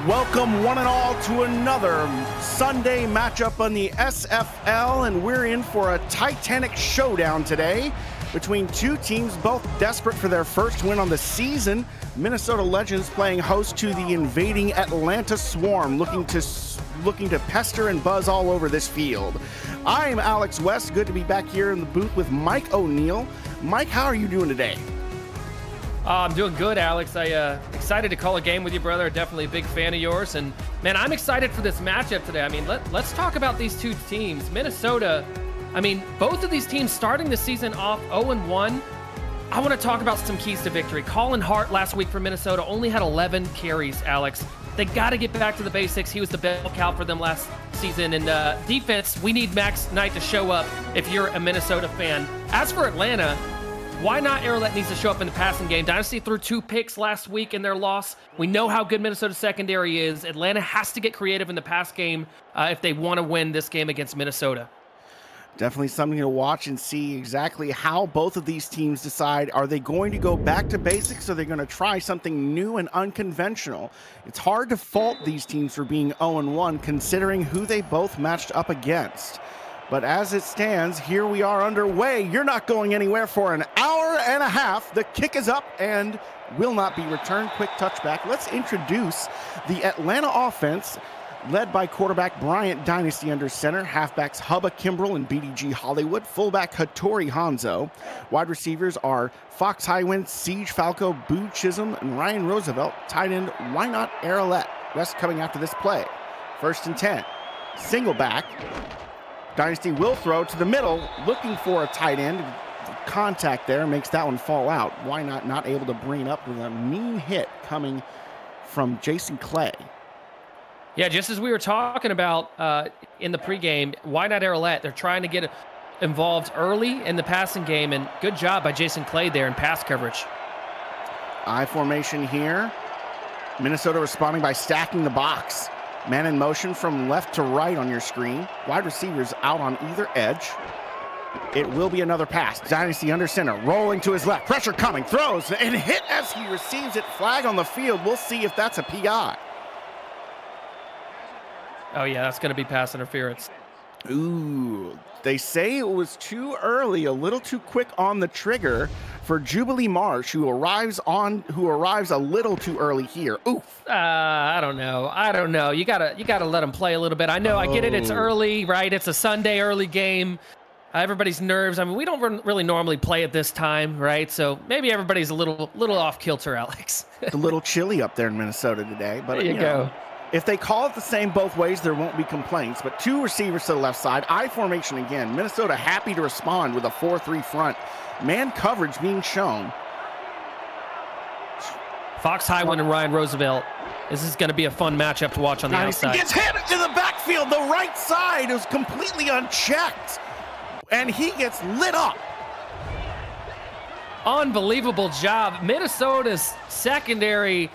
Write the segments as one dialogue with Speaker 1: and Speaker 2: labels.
Speaker 1: Welcome one and all to another Sunday matchup on the SFL, and we're in for a titanic showdown today between two teams both desperate for their first win on the season. Minnesota Legends playing host to the invading Atlanta Swarm, looking to pester and buzz all over this field. I'm Alex West, good to be back here in the booth with Mike O'Neill. Mike, how are you doing today?
Speaker 2: I'm doing good, Alex. Excited to call a game with you, brother. Definitely a big fan of yours. And, man, I'm excited for this matchup today. I mean, let's talk about these two teams. Minnesota, I mean, both of these teams starting the season off 0-1. I want to talk about some keys to victory. Colin Hart last week for Minnesota only had 11 carries, Alex. They got to get back to the basics. He was the bell cow for them last season. And defense, we need Max Knight to show up if you're a Minnesota fan. As for Atlanta, why not Arrowlet needs to show up in the passing game? Dynasty threw 2 picks last week in their loss. We know how good Minnesota's secondary is. Atlanta has to get creative in the pass game if they want to win this game against Minnesota.
Speaker 1: Definitely something to watch and see exactly how both of these teams decide. Are they going to go back to basics, or are they going to try something new and unconventional? It's hard to fault these teams for being 0-1 considering who they both matched up against. But as it stands, here we are underway. You're not going anywhere for an hour and a half. The kick is up and will not be returned. Quick touchback. Let's introduce the Atlanta offense, led by quarterback Bryant Dynasty under center, halfbacks Hubba Kimbrell and BDG Hollywood, fullback Hattori Hanzo. Wide receivers are Fox Highwind, Siege Falco, Boo Chisholm, and Ryan Roosevelt. Tight end, Why Not Arrowlet. Rest coming after this play. 1st and 10. Single back. Dynasty will throw to the middle, looking for a tight end. Contact there makes that one fall out. Why not able to bring it up with a mean hit coming from Jason Clay.
Speaker 2: Yeah, just as we were talking about in the pregame, Why Not Arrowlet? They're trying to get involved early in the passing game, and good job by Jason Clay there in pass coverage.
Speaker 1: I formation here. Minnesota responding by stacking the box. Man in motion from left to right on your screen. Wide receivers out on either edge. It will be another pass. Dynasty under center, rolling to his left. Pressure coming, throws, and hit as he receives it. Flag on the field. We'll see if that's a PI.
Speaker 2: Oh, yeah, that's going to be pass interference.
Speaker 1: Ooh, they say it was too early, a little too quick on the trigger for Jubilee Marsh, who arrives a little too early here. Oof.
Speaker 2: I don't know. You gotta let them play a little bit. I know, I get it. It's early, right? It's a Sunday early game. Everybody's nerves. I mean, we don't really normally play at this time, right? So maybe everybody's a little off kilter, Alex.
Speaker 1: It's a little chilly up there in Minnesota today, but
Speaker 2: there you go.
Speaker 1: If they call it the same both ways, there won't be complaints. But 2 receivers to the left side. I formation again. Minnesota happy to respond with a 4-3 front. Man coverage being shown.
Speaker 2: Fox Highwind and Ryan Roosevelt. This is going to be a fun matchup to watch on the outside.
Speaker 1: He gets hit to the backfield. The right side is completely unchecked. And he gets lit up.
Speaker 2: Unbelievable job. Minnesota's secondary.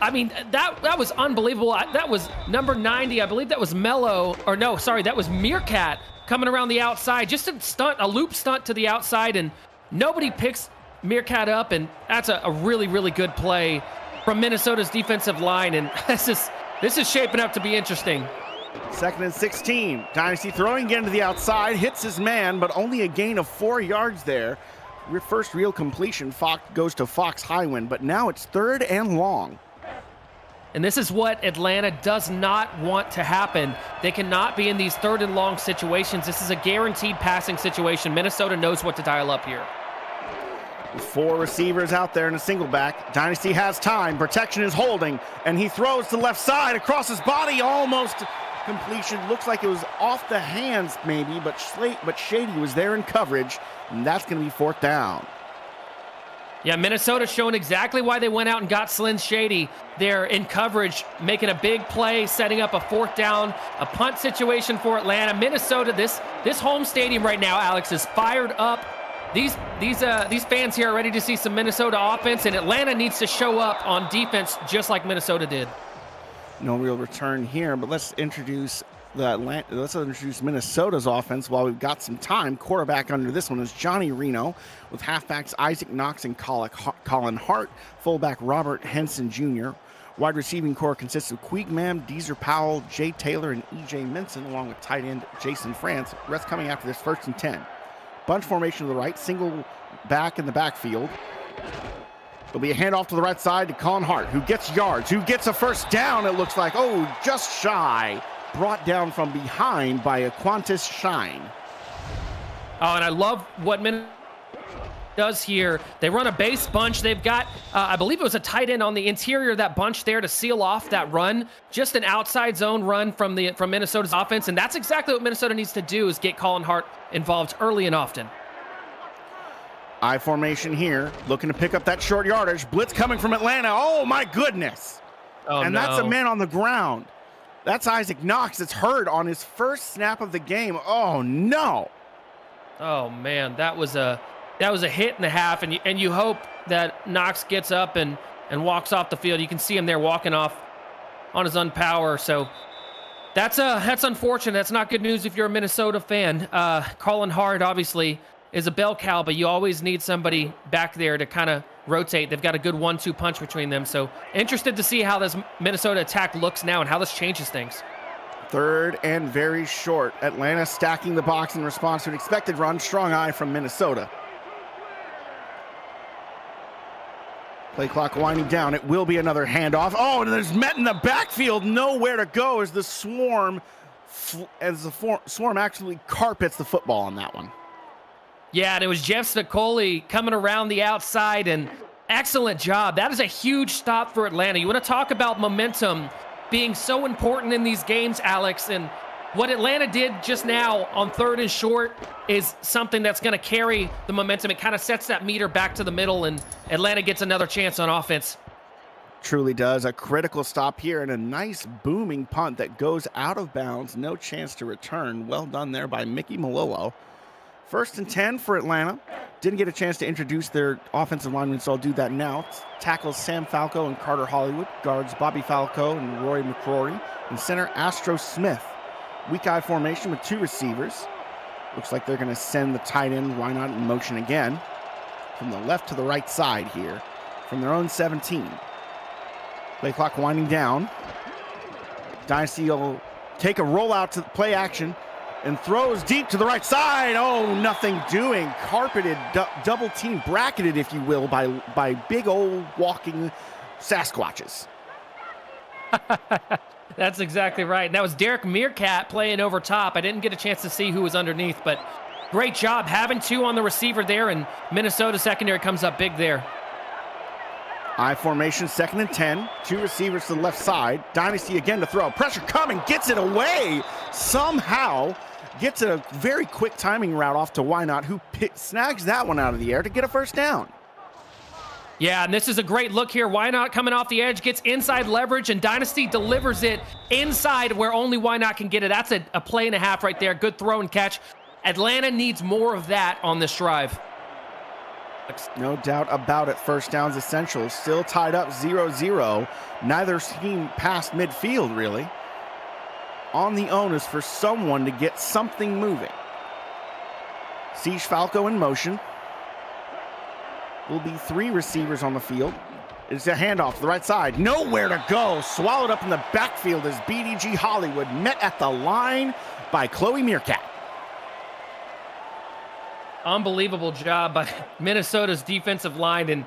Speaker 2: I mean, that was unbelievable. That was number 90. I believe that was Mello. Or no, sorry, that was Meerkat coming around the outside. Just a loop stunt to the outside, and nobody picks Meerkat up, and that's a really, really good play from Minnesota's defensive line, and this is shaping up to be interesting.
Speaker 1: 2nd and 16. Dynasty throwing again to the outside, hits his man, but only a gain of 4 yards there. Your first real completion goes to Fox Highwind, but now it's 3rd and long.
Speaker 2: And this is what Atlanta does not want to happen. They cannot be in these 3rd and long situations. This is a guaranteed passing situation. Minnesota knows what to dial up here.
Speaker 1: 4 receivers out there in a single back. Dynasty has time. Protection is holding, and he throws to the left side across his body. Almost completion. Looks like it was off the hands maybe, but Shady was there in coverage, and that's going to be 4th down.
Speaker 2: Yeah, Minnesota showing exactly why they went out and got Slim Shady there in coverage, making a big play, setting up a 4th down, a punt situation for Atlanta. Minnesota, this home stadium right now, Alex, is fired up. These fans here are ready to see some Minnesota offense, and Atlanta needs to show up on defense just like Minnesota did.
Speaker 1: No real return here, but let's introduce Minnesota's offense while we've got some time. Quarterback under this one is Johnny Reno, with halfbacks Isaac Knox and Colin Hart, fullback Robert Henson Jr., Wide receiving core consists of Queegman, Deezer Powell, Jay Taylor, and EJ Minson, along with tight end Jason France. Rest coming after this 1st and 10. Bunch formation to the right, single back in the backfield. It'll be a handoff to the right side to Colin Hart, who gets yards, who gets a first down, it looks like. Oh, just shy. Brought down from behind by a Qantas Shine.
Speaker 2: Oh, and I love what Minnesota does here. They run a base bunch. They've got, I believe it was a tight end on the interior of that bunch there to seal off that run. Just an outside zone run from Minnesota's offense, and that's exactly what Minnesota needs to do, is get Colin Hart involved early and often.
Speaker 1: I formation here, looking to pick up that short yardage. Blitz coming from Atlanta. Oh, my goodness.
Speaker 2: Oh,
Speaker 1: and
Speaker 2: no.
Speaker 1: That's a man on the ground. That's Isaac Knox. It's hurt on his first snap of the game. Oh, no.
Speaker 2: Oh, man, that was a hit and a half, and you hope that Knox gets up and walks off the field. You can see him there walking off on his unpower. So that's unfortunate. That's not good news if you're a Minnesota fan. Colin Hart obviously is a bell cow, but you always need somebody back there to kind of rotate. They've got a good 1-2 punch between them. So interested to see how this Minnesota attack looks now and how this changes things.
Speaker 1: 3rd and very short. Atlanta stacking the box in response to an expected run. Strong eye from Minnesota. Play clock winding down. It will be another handoff. Oh, and there's Met in the backfield. Nowhere to go as the swarm actually carpets the football on that one.
Speaker 2: Yeah, and it was Jeff Spicoli coming around the outside, and excellent job. That is a huge stop for Atlanta. You want to talk about momentum being so important in these games, Alex, and what Atlanta did just now on 3rd and short is something that's going to carry the momentum. It kind of sets that meter back to the middle, and Atlanta gets another chance on offense.
Speaker 1: Truly does. A critical stop here and a nice booming punt that goes out of bounds. No chance to return. Well done there by Mickey Malolo. 1st and 10 for Atlanta. Didn't get a chance to introduce their offensive linemen, so I'll do that now. Tackles Sam Falco and Carter Hollywood. Guards Bobby Falco and Roy McCrory. And center Astro Smith. Weak eye formation with 2 receivers. Looks like they're going to send the tight end, why not, in motion again. From the left to the right side here. From their own 17. Play clock winding down. Dynasty will take a rollout to play action and throws deep to the right side. Oh, nothing doing. Carpeted, double team, bracketed, if you will, by big old walking Sasquatches.
Speaker 2: That's exactly right. And that was Derek Meerkat playing over top. I didn't get a chance to see who was underneath, but great job having 2 on the receiver there, and Minnesota secondary comes up big there.
Speaker 1: I formation, 2nd and 10. 2 receivers to the left side. Dynasty again to throw. Pressure coming, gets it away. Somehow gets a very quick timing route off to Why Not, who snags that one out of the air to get a first down.
Speaker 2: Yeah, and this is a great look here. Why Not coming off the edge, gets inside leverage, and Dynasty delivers it inside where only Why Not can get it. That's a play and a half right there. Good throw and catch. Atlanta needs more of that on this drive.
Speaker 1: No doubt about it. First down's essential. Still tied up 0-0. Neither team passed midfield, really. On the onus for someone to get something moving. Siege Falco in motion. Will be 3 receivers on the field. It's a handoff to the right side. Nowhere to go. Swallowed up in the backfield as BDG Hollywood met at the line by Chloe Meerkat.
Speaker 2: Unbelievable job by Minnesota's defensive line. And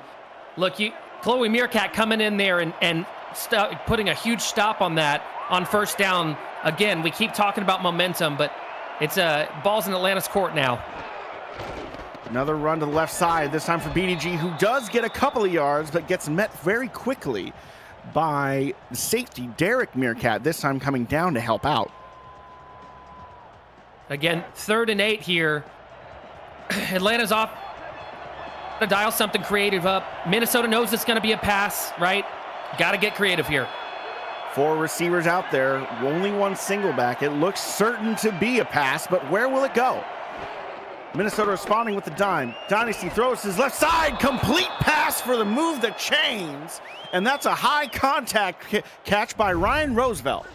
Speaker 2: look, Chloe Meerkat coming in there and putting a huge stop on that on first down. Again, we keep talking about momentum, but it's ball's in Atlanta's court now.
Speaker 1: Another run to the left side, this time for BDG, who does get a couple of yards, but gets met very quickly by the safety, Derek Meerkat, this time coming down to help out.
Speaker 2: Again, 3rd and 8 here. Atlanta's off to dial something creative up. Minnesota knows it's going to be a pass, right? Got to get creative here.
Speaker 1: 4 receivers out there, only 1 single back. It looks certain to be a pass, but where will it go? Minnesota responding with the dime. Dynasty throws his left side, complete pass for the move the chains, and that's a high contact catch by Ryan Roosevelt.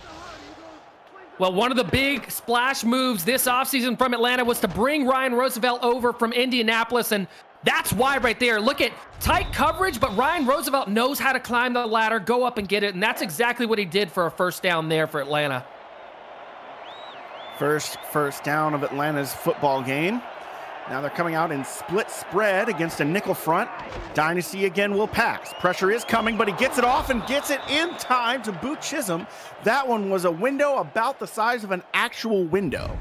Speaker 2: Well, one of the big splash moves this offseason from Atlanta was to bring Ryan Roosevelt over from Indianapolis, and That's why right there. Look at tight coverage, but Ryan Roosevelt knows how to climb the ladder, go up and get it, and that's exactly what he did for a first down there for Atlanta.
Speaker 1: First down of Atlanta's football game. Now they're coming out in split spread against a nickel front. Dynasty again will pass. Pressure is coming, but he gets it off and gets it in time to boot Chisholm. That one was a window about the size of an actual window.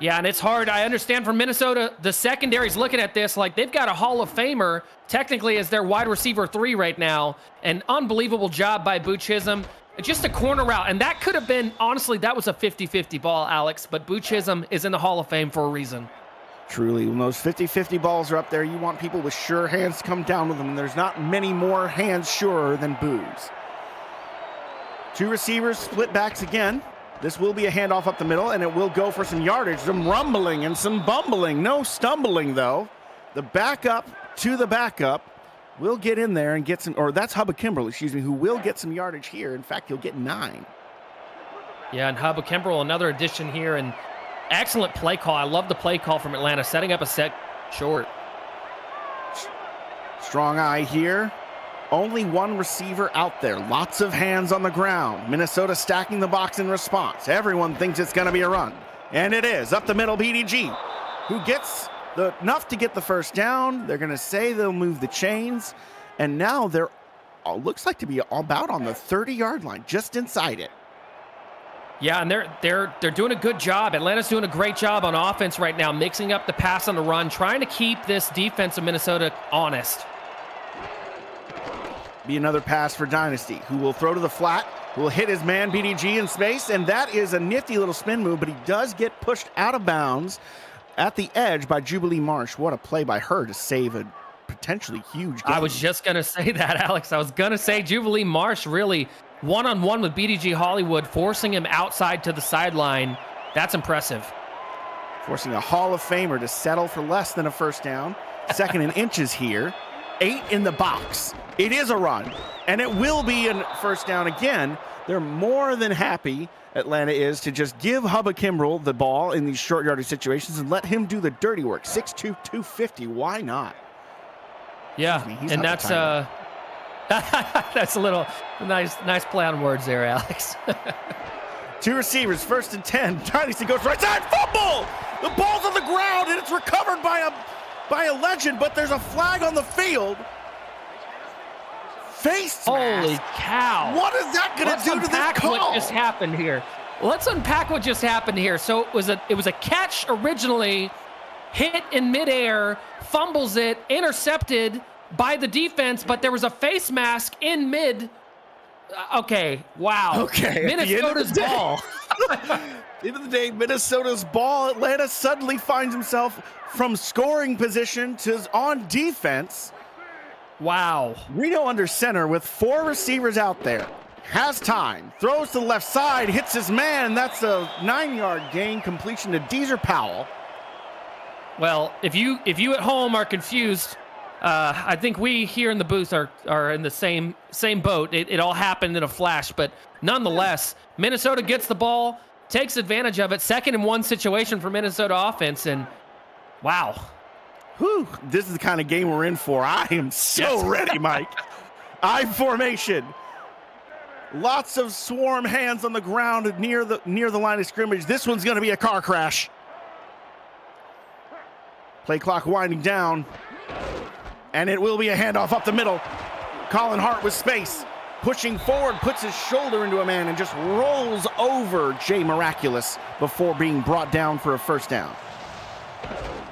Speaker 2: Yeah, and it's hard. I understand from Minnesota, the secondary's looking at this like they've got a Hall of Famer technically as their wide receiver 3 right now. An unbelievable job by Boot Chisholm. Just a corner route, and that could have been, honestly, that was a 50-50 ball, Alex, but Boot Chisholm is in the Hall of Fame for a reason.
Speaker 1: Truly, when those 50-50 balls are up there, you want people with sure hands to come down with them, and there's not many more hands surer than Boo's. 2 receivers, split backs again. This will be a handoff up the middle, and it will go for some yardage, some rumbling and some bumbling. No stumbling, though. The backup to the backup will get in there and get some, or that's Hubba Kimbrell, excuse me, who will get some yardage here. In fact, he'll get 9.
Speaker 2: Yeah, and Hubba Kimbrell, another addition here, and excellent play call. I love the play call from Atlanta, setting up a set short.
Speaker 1: Strong eye here. Only 1 receiver out there. Lots of hands on the ground. Minnesota stacking the box in response. Everyone thinks it's going to be a run. And it is. Up the middle, BDG, who gets enough to get the first down. They're going to say they'll move the chains. And now they're, looks like to be about on the 30-yard line, just inside it.
Speaker 2: Yeah, and they're doing a good job. Atlanta's doing a great job on offense right now, mixing up the pass on the run, trying to keep this defense of Minnesota honest.
Speaker 1: Be another pass for Dynasty, who will throw to the flat, will hit his man BDG in space, and that is a nifty little spin move, but he does get pushed out of bounds at the edge by Jubilee Marsh. What a play by her to save a potentially huge game.
Speaker 2: I was just going to say that, Alex. I was going to say Jubilee Marsh really one-on-one with BDG Hollywood, forcing him outside to the sideline. That's impressive.
Speaker 1: Forcing a Hall of Famer to settle for less than a first down. Second and inches here. 8 in the box. It is a run, and it will be a first down again. They're more than happy, Atlanta is, to just give Hubba Kimbrell the ball in these short yardage situations and let him do the dirty work. 6'2", 250, why not?
Speaker 2: Yeah, and that's that's a little nice play on words there, Alex.
Speaker 1: 2 receivers, 1st and 10. Dynasty goes right side, fumble! The ball's on the ground, and it's recovered by a legend, but there's a flag on the field. Face mask.
Speaker 2: Holy cow.
Speaker 1: What is that going to do to this call?
Speaker 2: What just happened here. Let's unpack what just happened here. So it was a catch originally, hit in midair, fumbles it, intercepted by the defense, but there was a face mask in mid. Okay, wow.
Speaker 1: Okay.
Speaker 2: Minnesota's ball.
Speaker 1: End of the day, Minnesota's ball. Atlanta suddenly finds himself from scoring position to on defense.
Speaker 2: Wow.
Speaker 1: Reno under center with 4 receivers out there. Has time. Throws to the left side. Hits his man. That's a 9-yard gain completion to Deezer Powell.
Speaker 2: Well, if you at home are confused, I think we here in the booth are in the same boat. It all happened in a flash, but nonetheless, Minnesota gets the ball, takes advantage of it. 2nd and 1 situation for Minnesota offense, and wow.
Speaker 1: Whew, this is the kind of game we're in for. I am so ready, Mike. I formation. Lots of swarm hands on the ground near the line of scrimmage. This one's going to be a car crash. Play clock winding down. And it will be a handoff up the middle. Colin Hart with space. Pushing forward, puts his shoulder into a man and just rolls over Jay Miraculous before being brought down for a first down.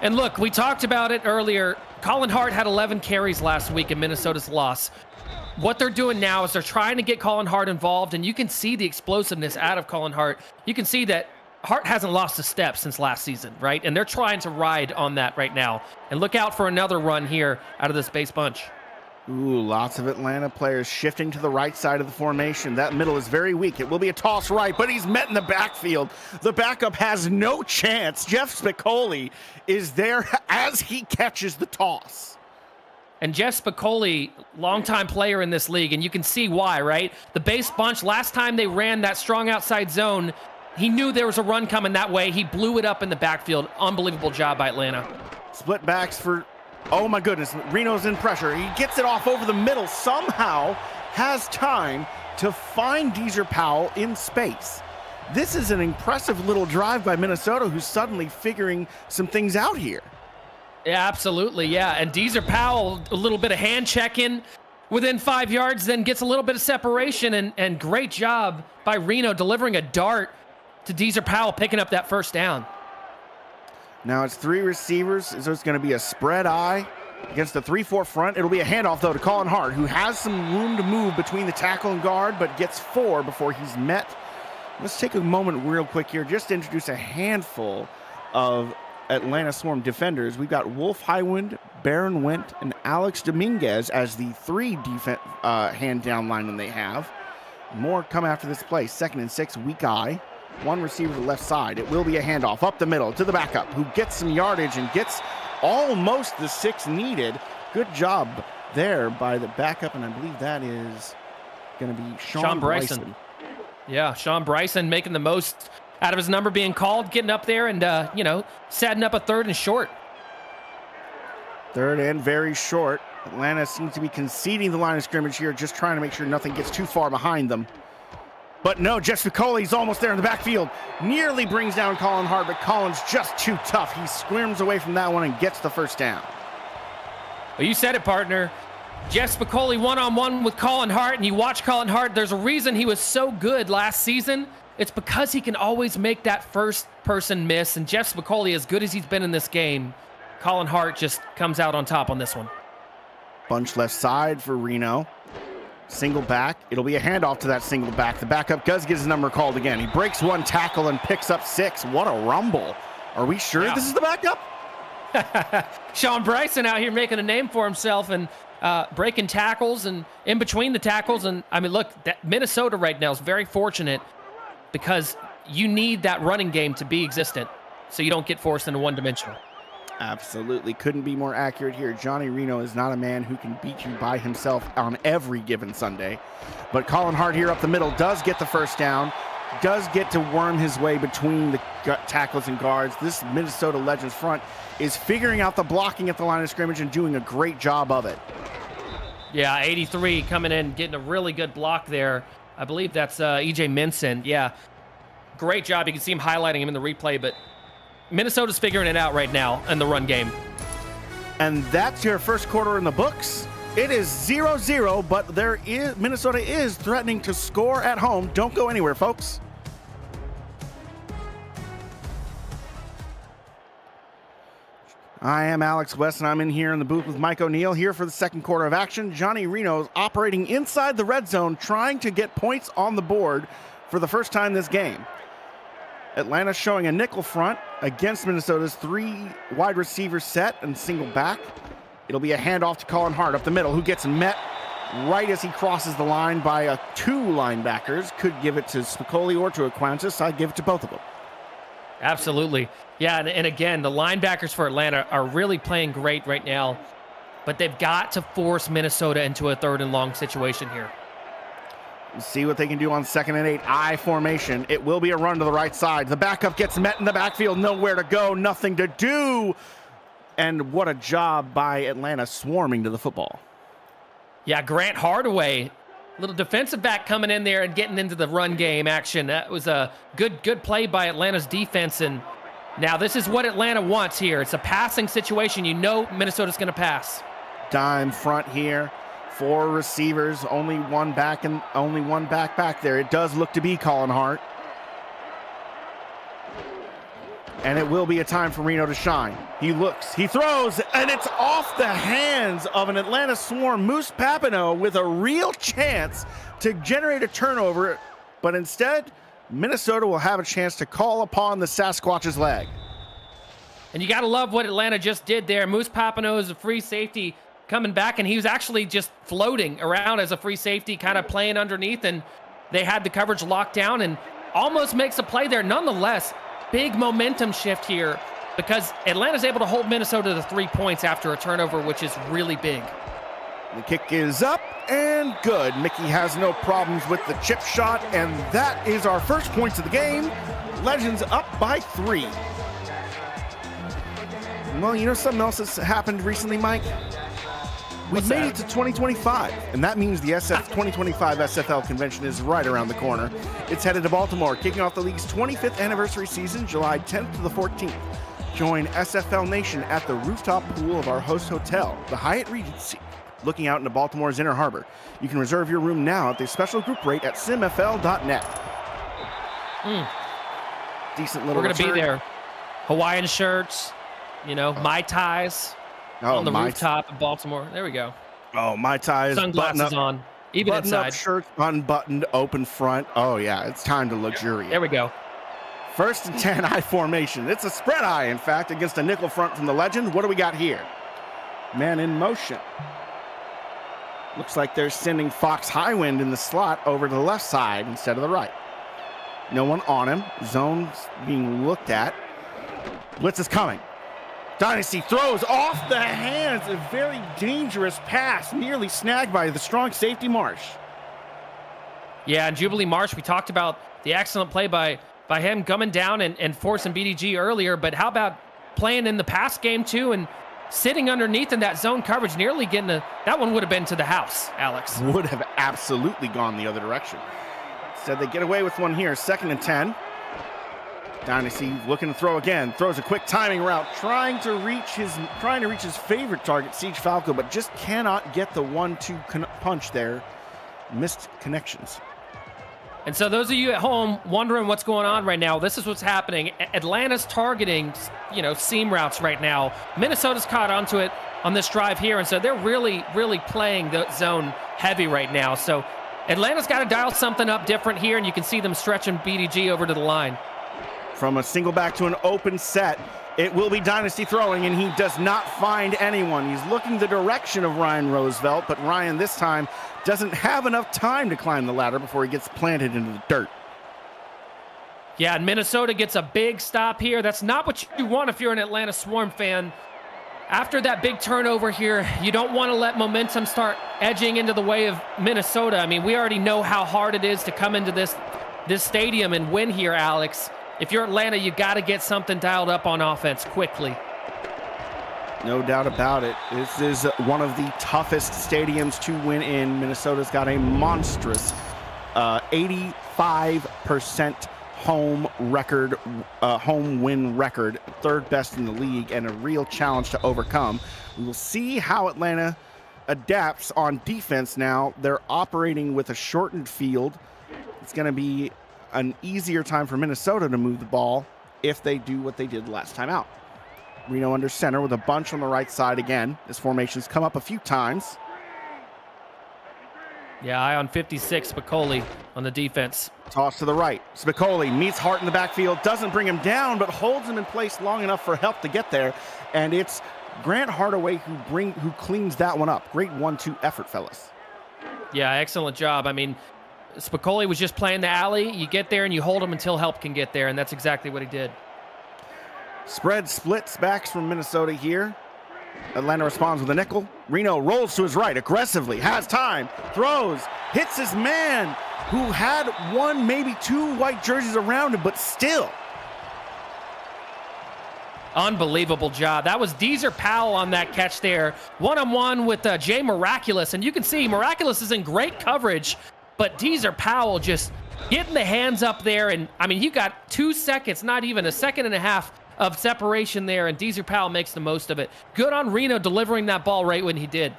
Speaker 2: And look, we talked about it earlier. Colin Hart had 11 carries last week in Minnesota's loss. What they're doing now is they're trying to get Colin Hart involved, and you can see the explosiveness out of Colin Hart. You can see that Hart hasn't lost a step since last season, right? And they're trying to ride on that right now. And look out for another run here out of this base bunch.
Speaker 1: Ooh, lots of Atlanta players shifting to the right side of the formation. That middle is very weak. It will be a toss right, but he's met in the backfield. The backup has no chance. Jeff Spicoli is there as he catches the toss.
Speaker 2: And Jeff Spicoli, longtime player in this league, and you can see why, right? The base bunch, last time they ran that strong outside zone, he knew there was a run coming that way. He blew it up in the backfield. Unbelievable job by Atlanta.
Speaker 1: Split backs for, oh my goodness, Reno's in pressure. He gets it off over the middle, somehow has time to find Deezer Powell in space. This is an impressive little drive by Minnesota, who's suddenly figuring some things out here.
Speaker 2: Yeah, absolutely, yeah. And Deezer Powell, a little bit of hand checking within 5 yards, then gets a little bit of separation, and great job by Reno delivering a dart to Deezer Powell, picking up that first down.
Speaker 1: Now it's 3 receivers, so it's going to be a spread eye against the 3-4 front. It'll be a handoff, though, to Colin Hart, who has some room to move between the tackle and guard, but gets 4 before he's met. Let's take a moment real quick here just to introduce a handful of Atlanta Swarm defenders. We've got Wolf Highwind, Baron Went, and Alex Dominguez as the 3 hand down linemen they have. More come after this play. 2nd and 6, weak eye. 1 receiver to the left side. It will be a handoff up the middle to the backup, who gets some yardage and gets almost the 6 needed. Good job there by the backup, and I believe that is going to be Sean Bryson.
Speaker 2: Yeah, Sean Bryson making the most out of his number being called, getting up there and, setting up a 3rd and short.
Speaker 1: 3rd and very short. Atlanta seems to be conceding the line of scrimmage here, just trying to make sure nothing gets too far behind them. But no, Jeff Spicoli's almost there in the backfield. Nearly brings down Colin Hart, but Colin's just too tough. He squirms away from that one and gets the first down.
Speaker 2: Well, you said it, partner. Jeff Spicoli one-on-one with Colin Hart, and you watch Colin Hart, there's a reason he was so good last season. It's because he can always make that first person miss, and Jeff Spicoli, as good as he's been in this game, Colin Hart just comes out on top on this one.
Speaker 1: Bunch left side for Reno. Single back. It'll be a handoff to that single back. The backup does get his number called again. He breaks 1 tackle and picks up 6. What a rumble. Are we sure this is the backup?
Speaker 2: Sean Bryson out here making a name for himself and breaking tackles and in between the tackles. And I mean, look, Minnesota right now is very fortunate because you need that running game to be existent so you don't get forced into one-dimensional.
Speaker 1: Absolutely. Couldn't be more accurate here. Johnny Reno is not a man who can beat you by himself on every given Sunday. But Colin Hart here up the middle does get the first down, does get to worm his way between the tackles and guards. This Minnesota Legends front is figuring out the blocking at the line of scrimmage and doing a great job of it.
Speaker 2: Yeah, 83 coming in, getting a really good block there. I believe that's E.J. Minson. Yeah, great job. You can see him highlighting him in the replay, but Minnesota's figuring it out right now in the run game.
Speaker 1: And that's your first quarter in the books. It is 0-0, but Minnesota is threatening to score at home. Don't go anywhere, folks. I am Alex West, and I'm in here in the booth with Mike O'Neill here for the second quarter of action. Johnny Reno is operating inside the red zone, trying to get points on the board for the first time this game. Atlanta showing a nickel front against Minnesota's 3 wide receiver set and single back. It'll be a handoff to Colin Hart up the middle, who gets met right as he crosses the line by 2 linebackers. Could give it to Spicoli or to Aquantis. I'd give it to both of them.
Speaker 2: Absolutely. Yeah, and again, the linebackers for Atlanta are really playing great right now, but they've got to force Minnesota into a 3rd and long situation here.
Speaker 1: See what they can do on 2nd and 8. I formation. It will be a run to the right side. The backup gets met in the backfield. Nowhere to go. Nothing to do. And what a job by Atlanta swarming to the football.
Speaker 2: Yeah, Grant Hardaway, little defensive back coming in there and getting into the run game action. That was a good play by Atlanta's defense. And now this is what Atlanta wants here. It's a passing situation. You know Minnesota's going to pass.
Speaker 1: Dime front here. 4 receivers, only one back and only one back there. It does look to be Colin Hart. And it will be a time for Reno to shine. He looks, he throws, and it's off the hands of an Atlanta Swarm. Moose Papineau with a real chance to generate a turnover, but instead, Minnesota will have a chance to call upon the Sasquatch's leg.
Speaker 2: And you got to love what Atlanta just did there. Moose Papineau is a free safety coming back, and he was actually just floating around as a free safety, kind of playing underneath, and they had the coverage locked down and almost makes a play there. Nonetheless, big momentum shift here because Atlanta's able to hold Minnesota to 3 points after a turnover, which is really big.
Speaker 1: The kick is up and good. Mickey has no problems with the chip shot, and that is our first points of the game. Legends up by 3. Well, you know something else that's happened recently, Mike? We've made it to 2025, and that means the 2025 SFL convention is right around the corner. It's headed to Baltimore, kicking off the league's 25th anniversary season, July 10th to the 14th. Join SFL Nation at the rooftop pool of our host hotel, the Hyatt Regency, looking out into Baltimore's Inner Harbor. You can reserve your room now at the special group rate at simfl.net. Decent little
Speaker 2: We're going to be
Speaker 1: return.
Speaker 2: there. Hawaiian shirts, Mai Tais on the rooftop of Baltimore. There we go.
Speaker 1: Oh, Mai Tais.
Speaker 2: Sunglasses on, even
Speaker 1: button-up
Speaker 2: inside.
Speaker 1: shirt, unbuttoned, open front. Oh, yeah, it's time to luxuriate.
Speaker 2: There we go.
Speaker 1: 1st and 10 I formation. It's a spread I, in fact, against a nickel front from the legend. What do we got here? Man in motion. Looks like they're sending Fox Highwind in the slot over to the left side instead of the right. No one on him. Zone's being looked at. Blitz is coming. Dynasty throws off the hands. A very dangerous pass, nearly snagged by the strong safety Marsh.
Speaker 2: Yeah, and Jubilee Marsh, we talked about the excellent play by him coming down and forcing BDG earlier, but how about playing in the pass game too and sitting underneath in that zone coverage, nearly getting that one would have been to the house, Alex.
Speaker 1: Would have absolutely gone the other direction. Instead, they get away with one here. 2nd and 10. Dynasty looking to throw again. Throws a quick timing route, trying to reach his favorite target, Siege Falco, but just cannot get the 1-2 punch there. Missed connections.
Speaker 2: And so those of you at home wondering what's going on right now, this is what's happening. Atlanta's targeting, seam routes right now. Minnesota's caught onto it on this drive here, and so they're really, really playing the zone heavy right now. So Atlanta's got to dial something up different here, and you can see them stretching BDG over to the line.
Speaker 1: From a single back to an open set, it will be Dynasty throwing, and he does not find anyone. He's looking the direction of Ryan Roosevelt, but Ryan this time doesn't have enough time to climb the ladder before he gets planted into the dirt.
Speaker 2: Yeah, and Minnesota gets a big stop here. That's not what you want if you're an Atlanta Swarm fan. After that big turnover here, you don't want to let momentum start edging into the way of Minnesota. I mean, we already know how hard it is to come into this stadium and win here, Alex. If you're Atlanta, you got to get something dialed up on offense quickly.
Speaker 1: No doubt about it. This is one of the toughest stadiums to win in. Minnesota's got a monstrous 85% home win record, 3rd best in the league, and a real challenge to overcome. We will see how Atlanta adapts on defense now. They're operating with a shortened field. It's going to be an easier time for Minnesota to move the ball if they do what they did last time out. Reno under center with a bunch on the right side again. This formation's come up a few times.
Speaker 2: Yeah, eye on 56, Spicoli on the defense.
Speaker 1: Toss to the right. Spicoli meets Hart in the backfield, doesn't bring him down, but holds him in place long enough for help to get there. And it's Grant Hardaway who cleans that one up. Great 1-2 effort, fellas.
Speaker 2: Yeah, excellent job. I mean, Spicoli was just playing the alley. You get there and you hold him until help can get there, and that's exactly what he did.
Speaker 1: Spread splits backs from Minnesota here. Atlanta responds with a nickel. Reno rolls to his right aggressively, has time, throws, hits his man who had one, maybe 2 white jerseys around him, but still.
Speaker 2: Unbelievable job. That was Deezer Powell on that catch there. One-on-one with Jay Miraculous, and you can see Miraculous is in great coverage, but Deezer Powell just getting the hands up there, and I mean, you got 2 seconds, not even a second and a half of separation there, and Deezer Powell makes the most of it. Good on Reno delivering that ball right when he did.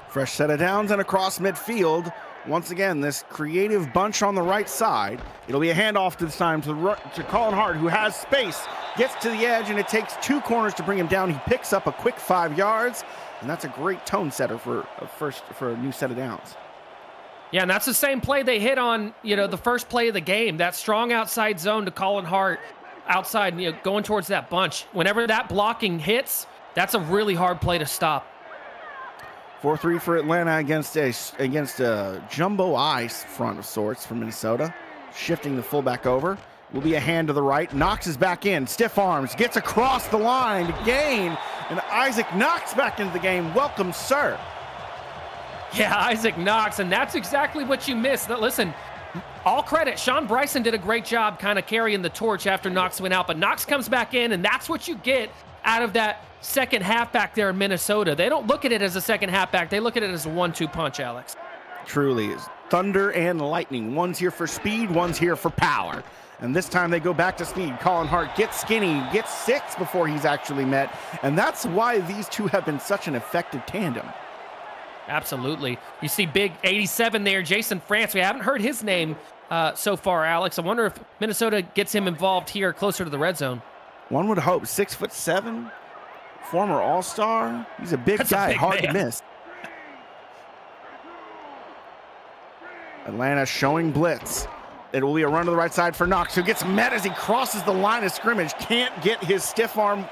Speaker 1: Fresh set of downs and across midfield. Once again, this creative bunch on the right side. It'll be a handoff this time to Colin Hart, who has space, gets to the edge, and it takes 2 corners to bring him down. He picks up a quick 5 yards, and that's a great tone setter for a new set of downs.
Speaker 2: Yeah, and that's the same play they hit on, the first play of the game. That strong outside zone to Colin Hart outside, going towards that bunch. Whenever that blocking hits, that's a really hard play to stop.
Speaker 1: 4-3 for Atlanta against a jumbo ice front of sorts for Minnesota. Shifting the fullback over. Will be a hand to the right. Knox is back in. Stiff arms. Gets across the line to gain. And Isaac Knox back into the game. Welcome, sir.
Speaker 2: Yeah, Isaac Knox. And that's exactly what you missed. Listen, all credit. Sean Bryson did a great job kind of carrying the torch after Knox went out, but Knox comes back in, and that's what you get out of that second half back there in Minnesota. They don't look at it as a second half back. They look at it as a 1-2 punch, Alex.
Speaker 1: Truly is thunder and lightning. One's here for speed, one's here for power. And this time they go back to speed. Colin Hart gets skinny, gets 6 before he's actually met. And that's why these two have been such an effective tandem.
Speaker 2: Absolutely. You see big 87 there, Jason France. We haven't heard his name so far, Alex. I wonder if Minnesota gets him involved here closer to the red zone.
Speaker 1: One would hope. 6'7", former All-Star. He's a big guy, hard to miss. Atlanta showing blitz. It will be a run to the right side for Knox, who gets met as he crosses the line of scrimmage. Can't stiff arm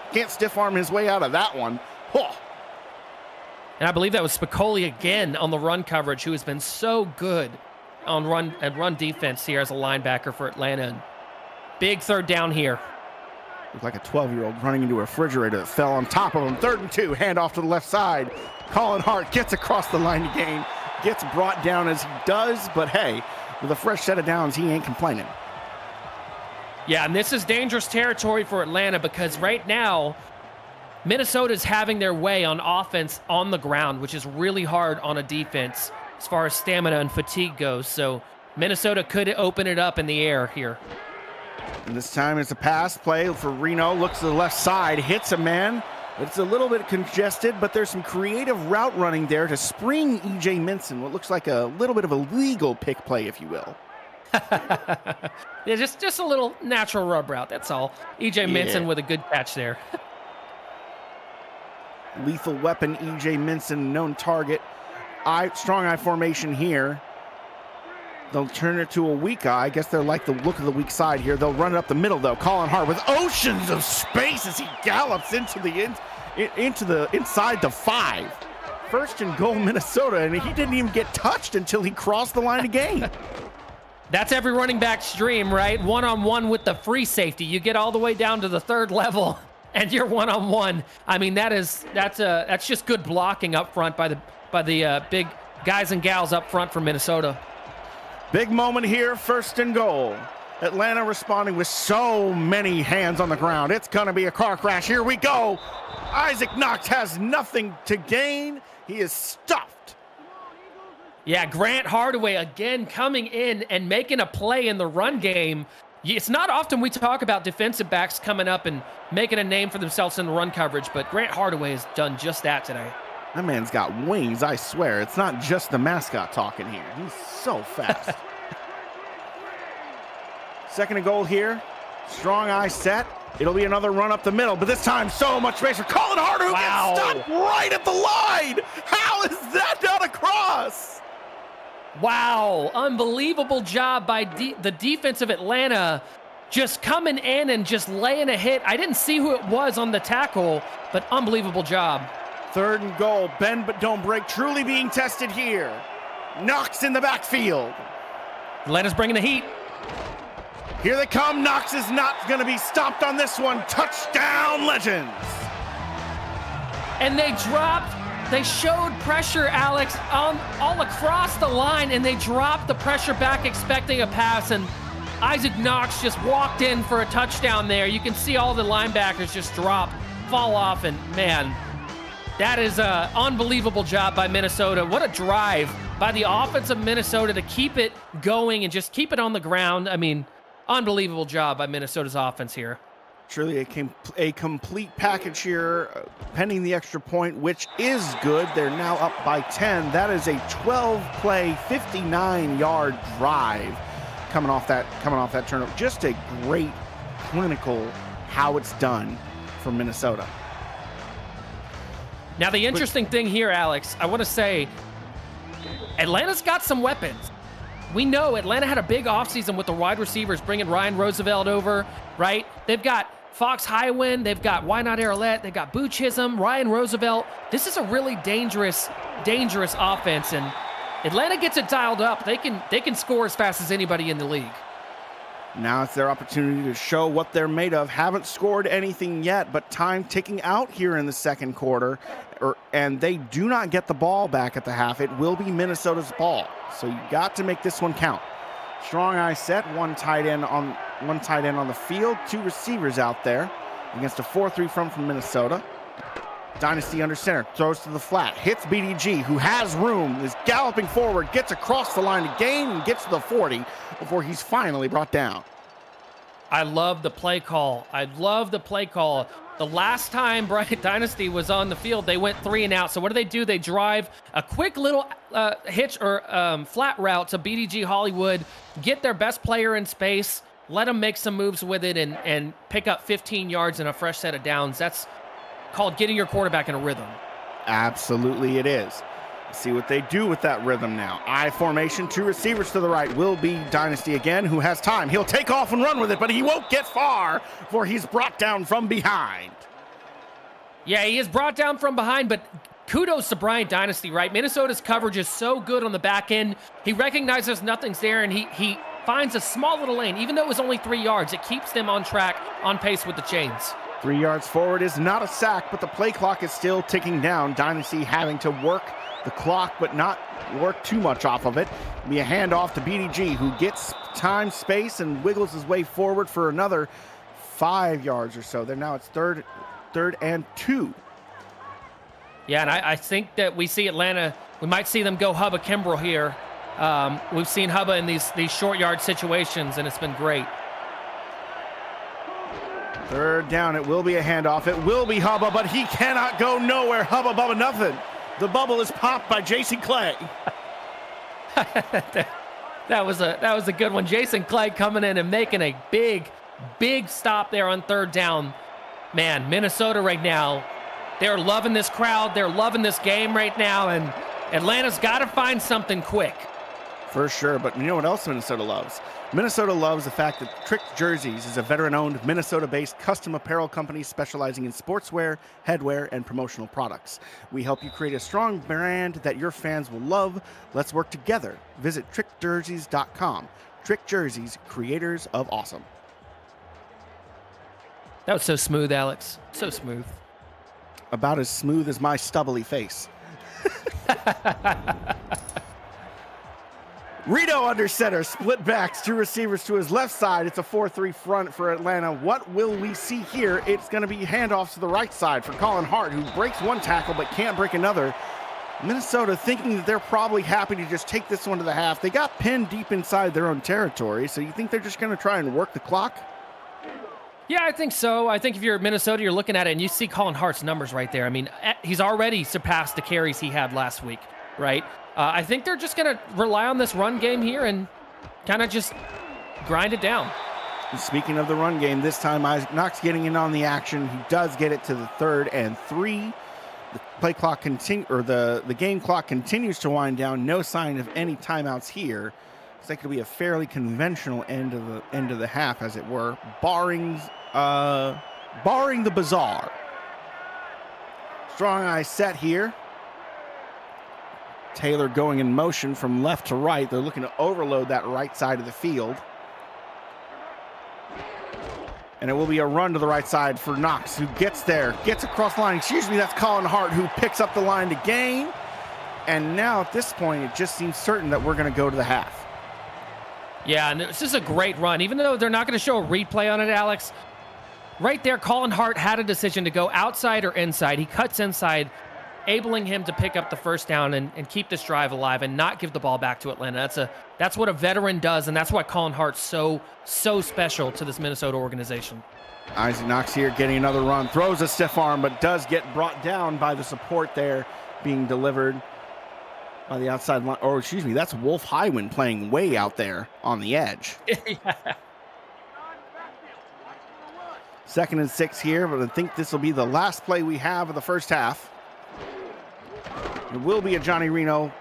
Speaker 1: his way out of that one. Oh.
Speaker 2: And I believe that was Spicoli again on the run coverage, who has been so good on run defense here as a linebacker for Atlanta. And big third down here.
Speaker 1: Looked like a 12-year-old running into a refrigerator that fell on top of him. 3rd and 2, handoff to the left side. Colin Hart gets across the line to gain, gets brought down as he does, but hey, with a fresh set of downs, he ain't complaining.
Speaker 2: Yeah, and this is dangerous territory for Atlanta because right now, Minnesota's having their way on offense on the ground, which is really hard on a defense as far as stamina and fatigue goes. So Minnesota could open it up in the air here.
Speaker 1: And this time it's a pass play for Reno. Looks to the left side, hits a man. It's a little bit congested, but there's some creative route running there to spring E.J. Minson, what looks like a little bit of a legal pick play, if you will.
Speaker 2: Yeah, just a little natural rub route, that's all. E.J. Minson with a good catch there.
Speaker 1: Lethal weapon, E.J. Minson, known target. Strong eye formation here. They'll turn it to a weak eye. I guess they're like the look of the weak side here. They'll run it up the middle, though. Colin Hart with oceans of space as he gallops into the inside the 5. 1st and goal, Minnesota, and he didn't even get touched until he crossed the line of gain.
Speaker 2: That's every running back's dream, right? One-on-one with the free safety. You get all the way down to the 3rd level, and you're one-on-one. I mean, that's just good blocking up front by the big guys and gals up front for Minnesota.
Speaker 1: Big moment here, 1st and goal. Atlanta responding with so many hands on the ground. It's going to be a car crash. Here we go. Isaac Knox has nothing to gain. He is stuffed.
Speaker 2: Yeah, Grant Hardaway again coming in and making a play in the run game. It's not often we talk about defensive backs coming up and making a name for themselves in the run coverage, but Grant Hardaway has done just that today.
Speaker 1: That man's got wings, I swear. It's not just the mascot talking here. He's so fast. 2nd and goal here. Strong eye set. It'll be another run up the middle, but this time so much space for Colin Hart, who gets stopped right at the line. How is that not a cross?
Speaker 2: Wow, unbelievable job by the defense of Atlanta, just coming in and just laying a hit. I didn't see who it was on the tackle, but unbelievable job.
Speaker 1: 3rd and goal, bend but don't break, truly being tested here. Knox in the backfield.
Speaker 2: Atlanta's bringing the heat.
Speaker 1: Here they come. Knox is not going to be stopped on this one. Touchdown, Legends.
Speaker 2: And they showed pressure, Alex, all across the line, and they dropped the pressure back expecting a pass, and Isaac Knox just walked in for a touchdown there. You can see all the linebackers just fall off, and man, that is an unbelievable job by Minnesota. What a drive by the offense of Minnesota to keep it going and just keep it on the ground. I mean, unbelievable job by Minnesota's offense here.
Speaker 1: Truly a complete package here, pending the extra point, which is good. They're now up by 10. That is a 12-play, 59-yard drive coming off that turnover. Just a great clinical how it's done from Minnesota.
Speaker 2: Now, the interesting thing here, Alex, I want to say Atlanta's got some weapons. We know Atlanta had a big offseason with the wide receivers, bringing Ryan Roosevelt over, right? They've got Fox Highwind, they've got Why Not Arrowlet, they've got Boo Chisholm, Ryan Roosevelt. This is a really dangerous offense, and Atlanta gets it dialed up. They can score as fast as anybody in the league.
Speaker 1: Now it's their opportunity to show what they're made of. Haven't scored anything yet, but time ticking out here in the 2nd quarter, and they do not get the ball back at the half. It will be Minnesota's ball, so you got to make this one count. Strong eye set, one tight end on the field, 2 receivers out there against a 4-3 front from Minnesota. Dynasty under center, throws to the flat, hits BDG, who has room, is galloping forward, gets across the line to gain, and gets to the 40 before he's finally brought down.
Speaker 2: I love the play call. I love the play call. The last time Dynasty was on the field, they went 3 and out. So what do? They drive a quick little hitch or flat route to BDG Hollywood, get their best player in space, let them make some moves with it, and pick up 15 yards and a fresh set of downs. That's called getting your quarterback in a rhythm.
Speaker 1: Absolutely it is. See what they do with that rhythm now. I formation, 2 receivers to the right will be Dynasty again, who has time. He'll take off and run with it, but he won't get far, for he's brought down from behind.
Speaker 2: Yeah, he is brought down from behind, but kudos to Bryant Dynasty, right? Minnesota's coverage is so good on the back end. He recognizes nothing's there, and he finds a small little lane. Even though it was only 3 yards, it keeps them on track, on pace with the chains.
Speaker 1: 3 yards forward is not a sack, but the play clock is still ticking down. Dynasty having to work the clock, but not work too much off of it. Be a handoff to BDG, who gets time, space, and wiggles his way forward for another 5 yards or so. Then now it's third and 2.
Speaker 2: Yeah, and I think that we see Atlanta, we might see them go Hubba Kimbrell here. We've seen Hubba in these short yard situations, and it's been great.
Speaker 1: 3rd down, it will be a handoff. It will be Hubba, but he cannot go nowhere. Hubba Bubba nothing. The bubble is popped by Jason Clay.
Speaker 2: that was a good one. Jason Clay coming in and making a big stop there on 3rd down. Man, Minnesota right now, they're loving this crowd. They're loving this game right now, and Atlanta's got to find something quick.
Speaker 1: For sure, but you know what else Minnesota loves? Minnesota loves the fact that Trick Jerseys is a veteran-owned, Minnesota-based custom apparel company specializing in sportswear, headwear, and promotional products. We help you create a strong brand that your fans will love. Let's work together. Visit trickjerseys.com. Trick Jerseys, creators of awesome.
Speaker 2: That was so smooth, Alex. So smooth.
Speaker 1: About as smooth as my stubbly face. Rito under center, split backs, 2 receivers to his left side. It's a 4-3 front for Atlanta. What will we see here? It's going to be handoffs to the right side for Colin Hart, who breaks one tackle but can't break another. Minnesota thinking that they're probably happy to just take this one to the half. They got pinned deep inside their own territory, so you think they're just going to try and work the clock?
Speaker 2: Yeah, I think so. I think if you're Minnesota, you're looking at it and you see Colin Hart's numbers right there. I mean, he's already surpassed the carries he had last week, right? I think they're just going to rely on this run game here and kind of just grind it down.
Speaker 1: Speaking of the run game, this time Isaac Knox getting in on the action. He does get it to the 3rd and 3. The play clock the game clock continues to wind down. No sign of any timeouts here. It's like it'll be a fairly conventional end of the half, as it were, barring the bizarre. Strong eye set here. Taylor going in motion from left to right. They're looking to overload that right side of the field. And it will be a run to the right side for Knox, who gets there, gets across the line. Excuse me, that's Colin Hart, who picks up the line to gain. And now at this point, it just seems certain that we're going to go to the half.
Speaker 2: Yeah, and this is a great run. Even though they're not going to show a replay on it, Alex, right there, Colin Hart had a decision to go outside or inside. He cuts inside, enabling him to pick up the 1st down and keep this drive alive and not give the ball back to Atlanta. That's what a veteran does, and that's why Colin Hart's so special to this Minnesota organization.
Speaker 1: Isaac Knox here getting another run, throws a stiff arm, but does get brought down by the support there being delivered by the outside line. Or excuse me, that's Wolf Highwind playing way out there on the edge.
Speaker 2: Yeah.
Speaker 1: 2nd and 6 here, but I think this will be the last play we have of the first half. It will be a Johnny Reno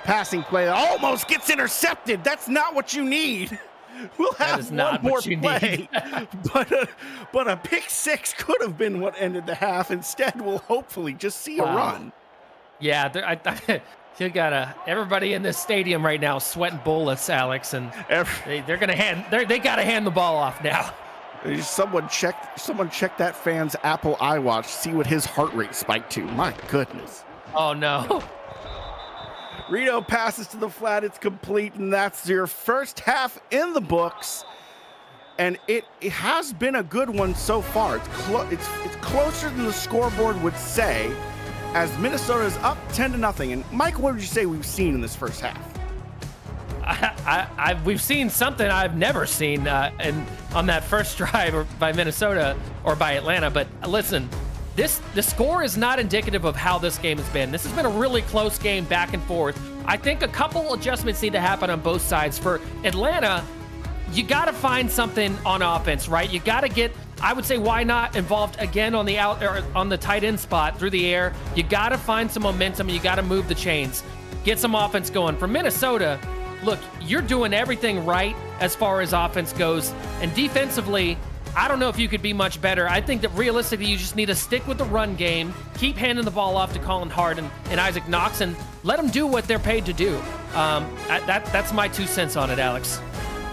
Speaker 1: passing play that almost gets intercepted. That's not what you need. We'll have one more play. But a pick 6 could have been what ended the half. Instead, we'll hopefully just see a run.
Speaker 2: Yeah, you got everybody in this stadium right now sweating bullets, Alex, and they got to hand the ball off now.
Speaker 1: Someone check that fan's Apple iWatch, see what his heart rate spiked to. My goodness.
Speaker 2: Oh no.
Speaker 1: Reno passes to the flat. It's complete, and that's your first half in the books. And it has been a good one so far. It's closer than the scoreboard would say, as Minnesota is up 10-0. And Mike, what would you say we've seen in this first half?
Speaker 2: We've seen something I've never seen on that first drive by Minnesota or by Atlanta. But listen, the score is not indicative of how this game has been. This has been a really close game, back and forth. I think a couple adjustments need to happen on both sides. For Atlanta, you got to find something on offense, right? You got to get, I would say, why not involved again on the on the tight end spot through the air. You got to find some momentum. You got to move the chains, get some offense going. For Minnesota, look, you're doing everything right as far as offense goes, and defensively, I don't know if you could be much better. I think that realistically, you just need to stick with the run game, keep handing the ball off to Colin Hart and Isaac Knox, and let them do what they're paid to do. That's my 2 cents on it, Alex.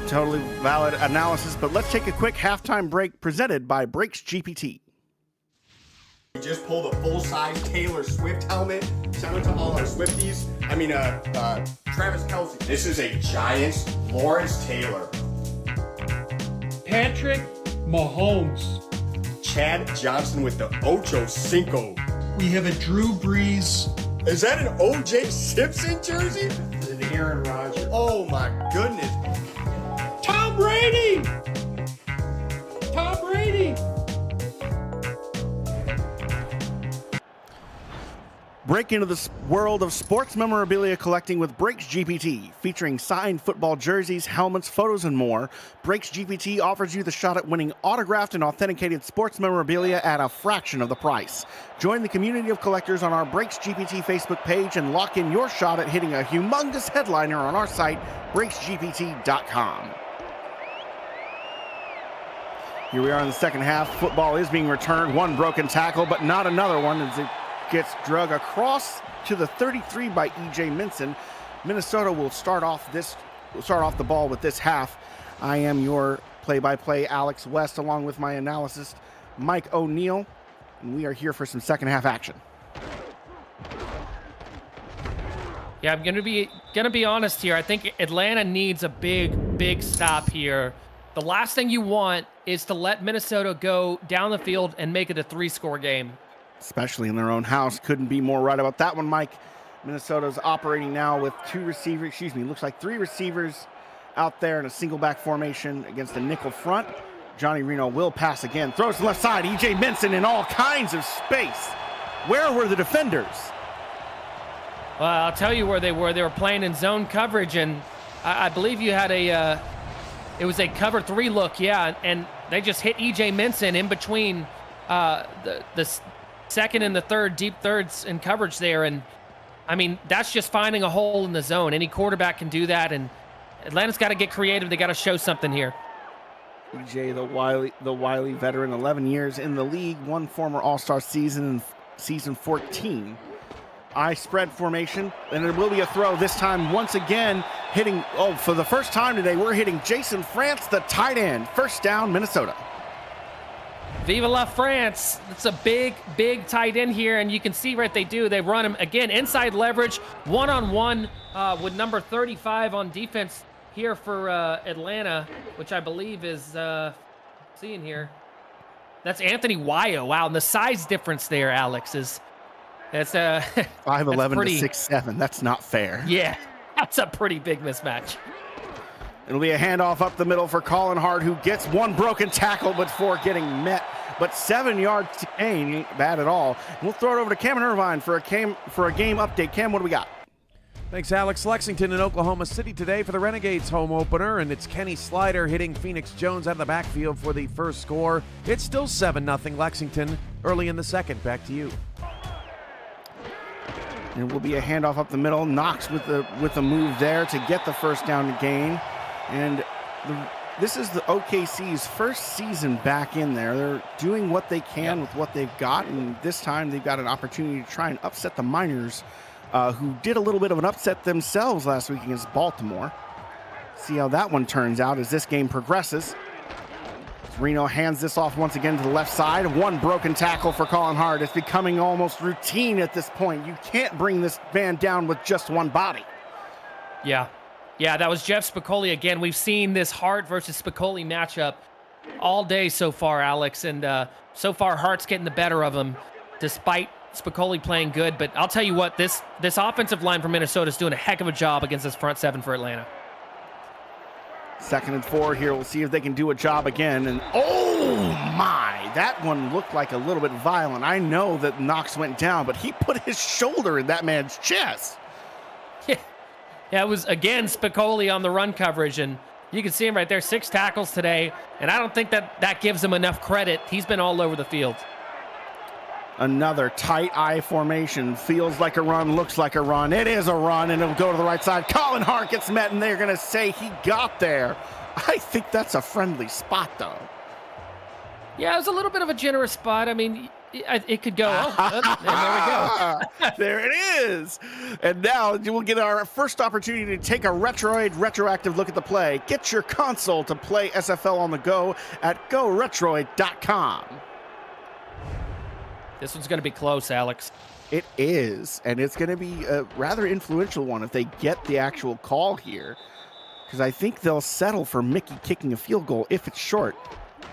Speaker 1: Totally valid analysis, but let's take a quick halftime break presented by Breaks GPT.
Speaker 3: We just pulled a full-size Taylor Swift helmet. Shout out to all our Swifties. Travis Kelce. This is a Giants Lawrence Taylor.
Speaker 4: Patrick Mahomes.
Speaker 3: Chad Johnson with the Ocho Cinco.
Speaker 4: We have a Drew Brees.
Speaker 3: Is that an O.J. Simpson jersey?
Speaker 4: An Aaron Rodgers.
Speaker 3: Oh my goodness.
Speaker 4: Tom Brady. Tom Brady.
Speaker 1: Break into the world of sports memorabilia collecting with Breaks GPT, featuring signed football jerseys, helmets, photos, and more. Breaks GPT offers you the shot at winning autographed and authenticated sports memorabilia at a fraction of the price. Join the community of collectors on our Breaks GPT Facebook page and lock in your shot at hitting a humongous headliner on our site, breaksgpt.com. Here we are in the second half. Football is being returned. One broken tackle, but not another one as it gets drug across to the 33 by E.J. Minson. Minnesota will start off the ball with this half. I am your play-by-play Alex West, along with my analyst Mike O'Neill, and we are here for some second half action.
Speaker 2: Yeah, I'm gonna be honest here. I think Atlanta needs a big stop here. The last thing you want is to let Minnesota go down the field and make it a 3-score game.
Speaker 1: Especially in their own house. Couldn't be more right about that one, Mike. Minnesota's operating now with looks like 3 receivers out there in a single back formation against a nickel front. Johnny Reno will pass again. Throws to the left side. E.J. Minson in all kinds of space. Where were the defenders?
Speaker 2: Well, I'll tell you where they were. They were playing in zone coverage, and I believe you had it was a cover 3 look, yeah, and they just hit E.J. Minson in between the second and the third, deep thirds in coverage there. And I mean, that's just finding a hole in the zone. Any quarterback can do that, and Atlanta's got to get creative. They got to show something here.
Speaker 1: EJ, the wily veteran, 11 years in the league, one former All-Star season in season 14. I spread formation, and there will be a throw this time once again hitting, for the first time today, we're hitting Jason France, the tight end. First down, Minnesota.
Speaker 2: Viva la France. It's a big tight end here, and you can see right they run him again inside leverage, one-on-one with number 35 on defense here for Atlanta, which I believe is seeing here. That's Anthony Wayo. Wow, and the size difference there, Alex, is it's
Speaker 1: 5'11" to 6'7". That's not fair.
Speaker 2: Yeah, that's a pretty big mismatch.
Speaker 1: It'll be a handoff up the middle for Colin Hart, who gets one broken tackle before getting met. But 7 yards to gain ain't bad at all. We'll throw it over to Cameron Irvine for a game update. Cam, what do we got?
Speaker 5: Thanks, Alex. Lexington and Oklahoma City today for the Renegades home opener, and it's Kenny Slider hitting Phoenix Jones out of the backfield for the first score. It's still 7-0 Lexington early in the second. Back to you.
Speaker 1: And it will be a handoff up the middle. Knox with the move there to get the first down to gain. And this is the OKC's first season back in there. They're doing what they can with what they've got, and this time they've got an opportunity to try and upset the Miners, who did a little bit of an upset themselves last week against Baltimore. See how that one turns out as this game progresses. Reno hands this off once again to the left side. One broken tackle for Colin Hart. It's becoming almost routine at this point. You can't bring this man down with just one body.
Speaker 2: Yeah, that was Jeff Spicoli again. We've seen this Hart versus Spicoli matchup all day so far, Alex, and so far Hart's getting the better of him despite Spicoli playing good. But I'll tell you what, this offensive line for Minnesota is doing a heck of a job against this front seven for Atlanta.
Speaker 1: 2nd and 4 here. We'll see if they can do a job again. And oh my, that one looked like a little bit violent. I know that Knox went down, but he put his shoulder in that man's chest.
Speaker 2: Yeah, it was, again, Spicoli on the run coverage, and you can see him right there, 6 tackles today, and I don't think that gives him enough credit. He's been all over the field.
Speaker 1: Another tight I formation. Feels like a run, looks like a run. It is a run, and it'll go to the right side. Colin Hart gets met, and they're going to say he got there. I think that's a friendly spot, though.
Speaker 2: Yeah, it was a little bit of a generous spot. I mean, it could go. And there we go.
Speaker 1: There it is. And now we'll get our first opportunity to take a retroactive look at the play. Get your console to play SFL on the go at GoRetroid.com.
Speaker 2: This one's going to be close, Alex.
Speaker 1: It is, and it's going to be a rather influential one if they get the actual call here, because I think they'll settle for Mickey kicking a field goal if it's short.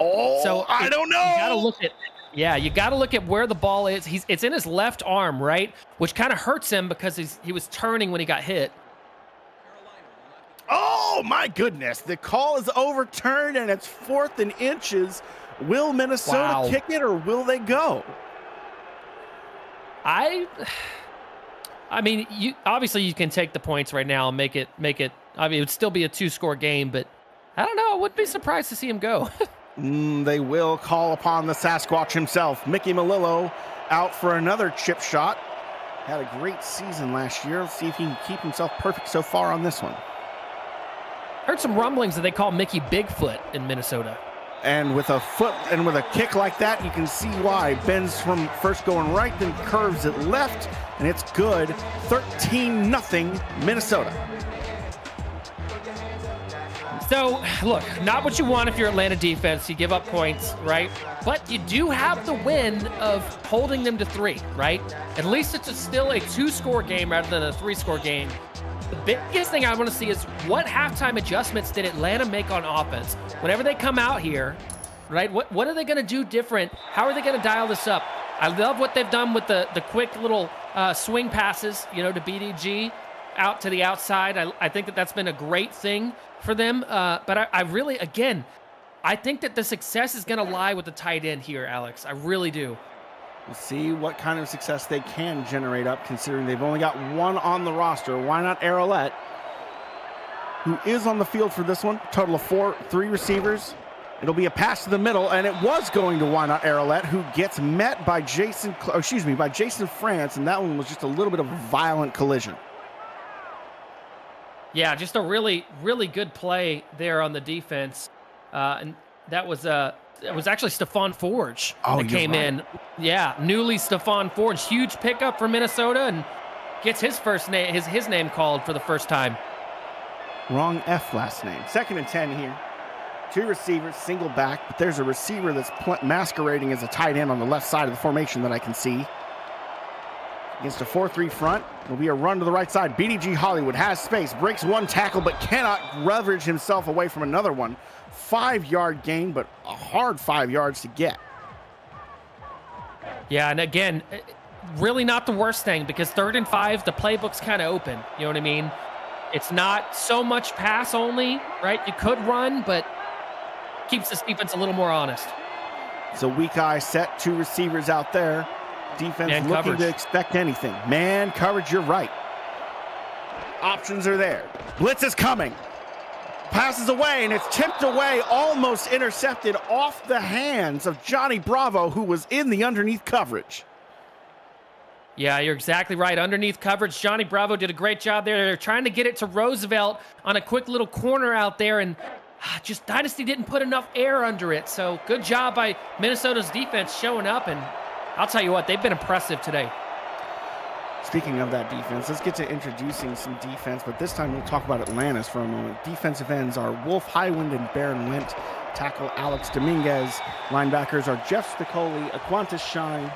Speaker 1: Oh, so I don't know.
Speaker 2: You got to look at where the ball is. It's in his left arm, right? Which kind of hurts him because he was turning when he got hit.
Speaker 1: Oh my goodness. The call is overturned and it's 4th and inches. Will Minnesota kick it or will they go?
Speaker 2: I mean, obviously you can take the points right now and make it. I mean, it would still be a 2-score game, but I don't know. I wouldn't be surprised to see him go.
Speaker 1: They will call upon the Sasquatch himself. Mickey Malillo out for another chip shot. Had a great season last year. Let's see if he can keep himself perfect so far on this one.
Speaker 2: Heard some rumblings that they call Mickey Bigfoot in Minnesota.
Speaker 1: And with a foot and with a kick like that, you can see why. Bends from first going right, then curves it left, and it's good. 13-0 Minnesota.
Speaker 2: So, look, not what you want if you're Atlanta defense. You give up points, right? But you do have the win of holding them to 3, right? At least it's still a 2-score game rather than a 3-score game. The biggest thing I want to see is what halftime adjustments did Atlanta make on offense? Whenever they come out here, right, what are they going to do different? How are they going to dial this up? I love what they've done with the quick little swing passes, to BDG out to the outside. I think that's been a great thing for them. But I really, again, I think that the success is going to lie with the tight end here, Alex. I really do.
Speaker 1: We'll see what kind of success they can generate up, considering they've only got one on the roster. Why not Arrowlette, who is on the field for this one? Total of 3 receivers. It'll be a pass to the middle, and it was going to Why Not Arrowlette, who gets met by Jason France, and that one was just a little bit of a violent collision.
Speaker 2: Yeah, just a really, really good play there on the defense, and that was actually Stephon Forge that came in. Yeah, newly Stephon Forge, huge pickup for Minnesota, and gets his name called for the first time.
Speaker 1: Wrong F last name. 2nd and 10 here. 2 receivers, single back, but there's a receiver that's masquerading as a tight end on the left side of the formation that I can see. Against a 4-3 front, it'll be a run to the right side. BDG Hollywood has space, breaks one tackle, but cannot leverage himself away from another one. 5-yard gain, but a hard 5 yards to get.
Speaker 2: Yeah, and again, really not the worst thing, because 3rd and 5, the playbook's kind of open. You know what I mean? It's not so much pass only, right? You could run, but keeps this defense a little more honest.
Speaker 1: It's a weak eye set, 2 receivers out there. Defense
Speaker 2: Man
Speaker 1: looking
Speaker 2: coverage.
Speaker 1: to expect anything. Man coverage, you're right. Options are there. Blitz is coming. Passes away, and it's tipped away, almost intercepted off the hands of Johnny Bravo, who was in the underneath coverage.
Speaker 2: Yeah, you're exactly right. Underneath coverage, Johnny Bravo did a great job there. They're trying to get it to Roosevelt on a quick little corner out there, and just Dynasty didn't put enough air under it. So good job by Minnesota's defense showing up, and I'll tell you what, they've been impressive today.
Speaker 1: Speaking of that defense, let's get to introducing some defense, but this time we'll talk about Atlantis for a moment. Defensive ends are Wolf Highwind and Baron Lint. Tackle Alex Dominguez. Linebackers are Jeff Spicoli, Aquantis Shine.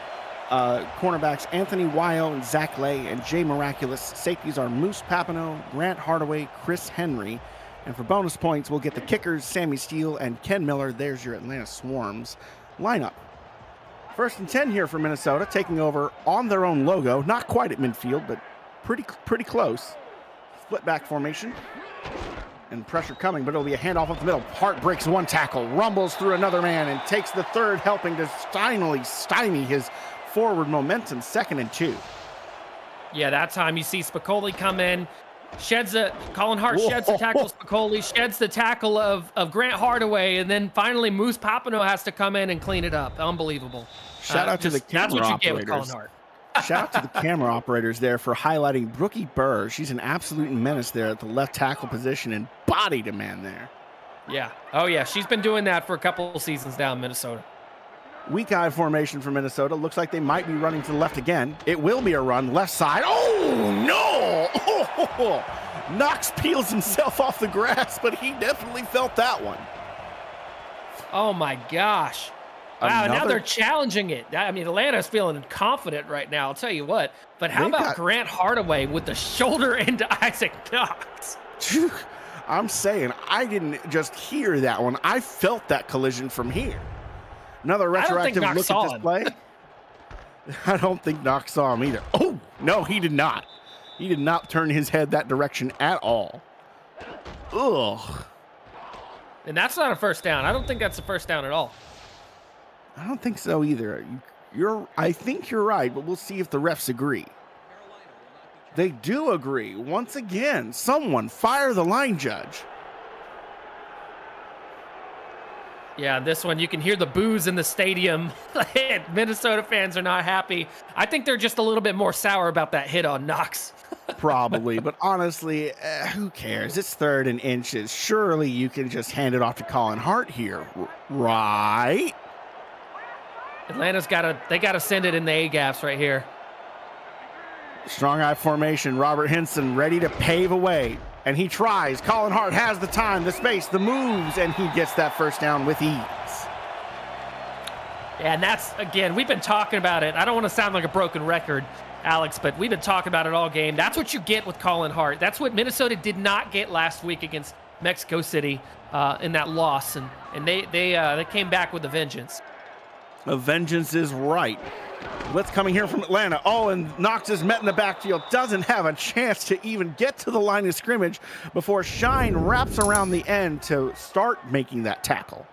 Speaker 1: Cornerbacks Anthony Weil and Zach Lay and Jay Miraculous. Safeties are Moose Papineau, Grant Hardaway, Chris Henry. And for bonus points, we'll get the kickers, Sammy Steele and Ken Miller. There's your Atlanta Swarms lineup. 1st and 10 here for Minnesota, taking over on their own logo. Not quite at midfield, but pretty close. Split back formation. And pressure coming, but it'll be a handoff up the middle. Hart breaks one tackle, rumbles through another man, and takes the third, helping to stymie his forward momentum. 2nd and 2.
Speaker 2: Yeah, that time you see Spicoli come in, Colin Hart sheds the tackle of Spicoli, sheds the tackle of Grant Hardaway, and then finally Moose Papineau has to come in and clean it up. Unbelievable.
Speaker 1: Shout out to the camera
Speaker 2: that's what you
Speaker 1: operators.
Speaker 2: get with Colin Hart.
Speaker 1: Shout out to the camera operators there for highlighting Brookie Burr. She's an absolute menace there at the left tackle position and bodied a man there.
Speaker 2: Yeah. Oh, yeah. She's been doing that for a couple of seasons now in Minnesota.
Speaker 1: Weak eye formation for Minnesota. Looks like they might be running to the left again. It will be a run. Left side. Oh, no! Oh, Knox peels himself off the grass, but he definitely felt that one.
Speaker 2: Oh, my gosh. Wow, now they're challenging it. I mean, Atlanta's feeling confident right now, I'll tell you what. But how about Grant Hardaway with the shoulder into Isaac Knox?
Speaker 1: I'm saying, I didn't just hear that one. I felt that collision from here. Another retroactive look at this play. I don't think Knox saw him either. Oh, no, he did not. He did not turn his head that direction at all. Ugh.
Speaker 2: And that's not a first down. I don't think that's a first down at all.
Speaker 1: I don't think so either. I think you're right, but we'll see if the refs agree. They do agree. Once again, someone fire the line judge.
Speaker 2: Yeah, this one, you can hear the boos in the stadium. Minnesota fans are not happy. I think they're just a little bit more sour about that hit on Knox.
Speaker 1: Probably, but honestly, who cares? It's 3rd and inches. Surely you can just hand it off to Colin Hart here, right?
Speaker 2: Atlanta's they gotta send it in the A-gaps right here.
Speaker 1: Strong eye formation. Robert Henson ready to pave away. And he tries. Colin Hart has the time, the space, the moves, and he gets that first down with ease.
Speaker 2: Yeah, and that's, again, we've been talking about it. I don't want to sound like a broken record, Alex, but we've been talking about it all game. That's what you get with Colin Hart. That's what Minnesota did not get last week against Mexico City in that loss, and they came back with a vengeance.
Speaker 1: A vengeance is right. Blitz coming here from Atlanta. Oh, and Knox is met in the backfield. Doesn't have a chance to even get to the line of scrimmage before Shine wraps around the end to start making that tackle.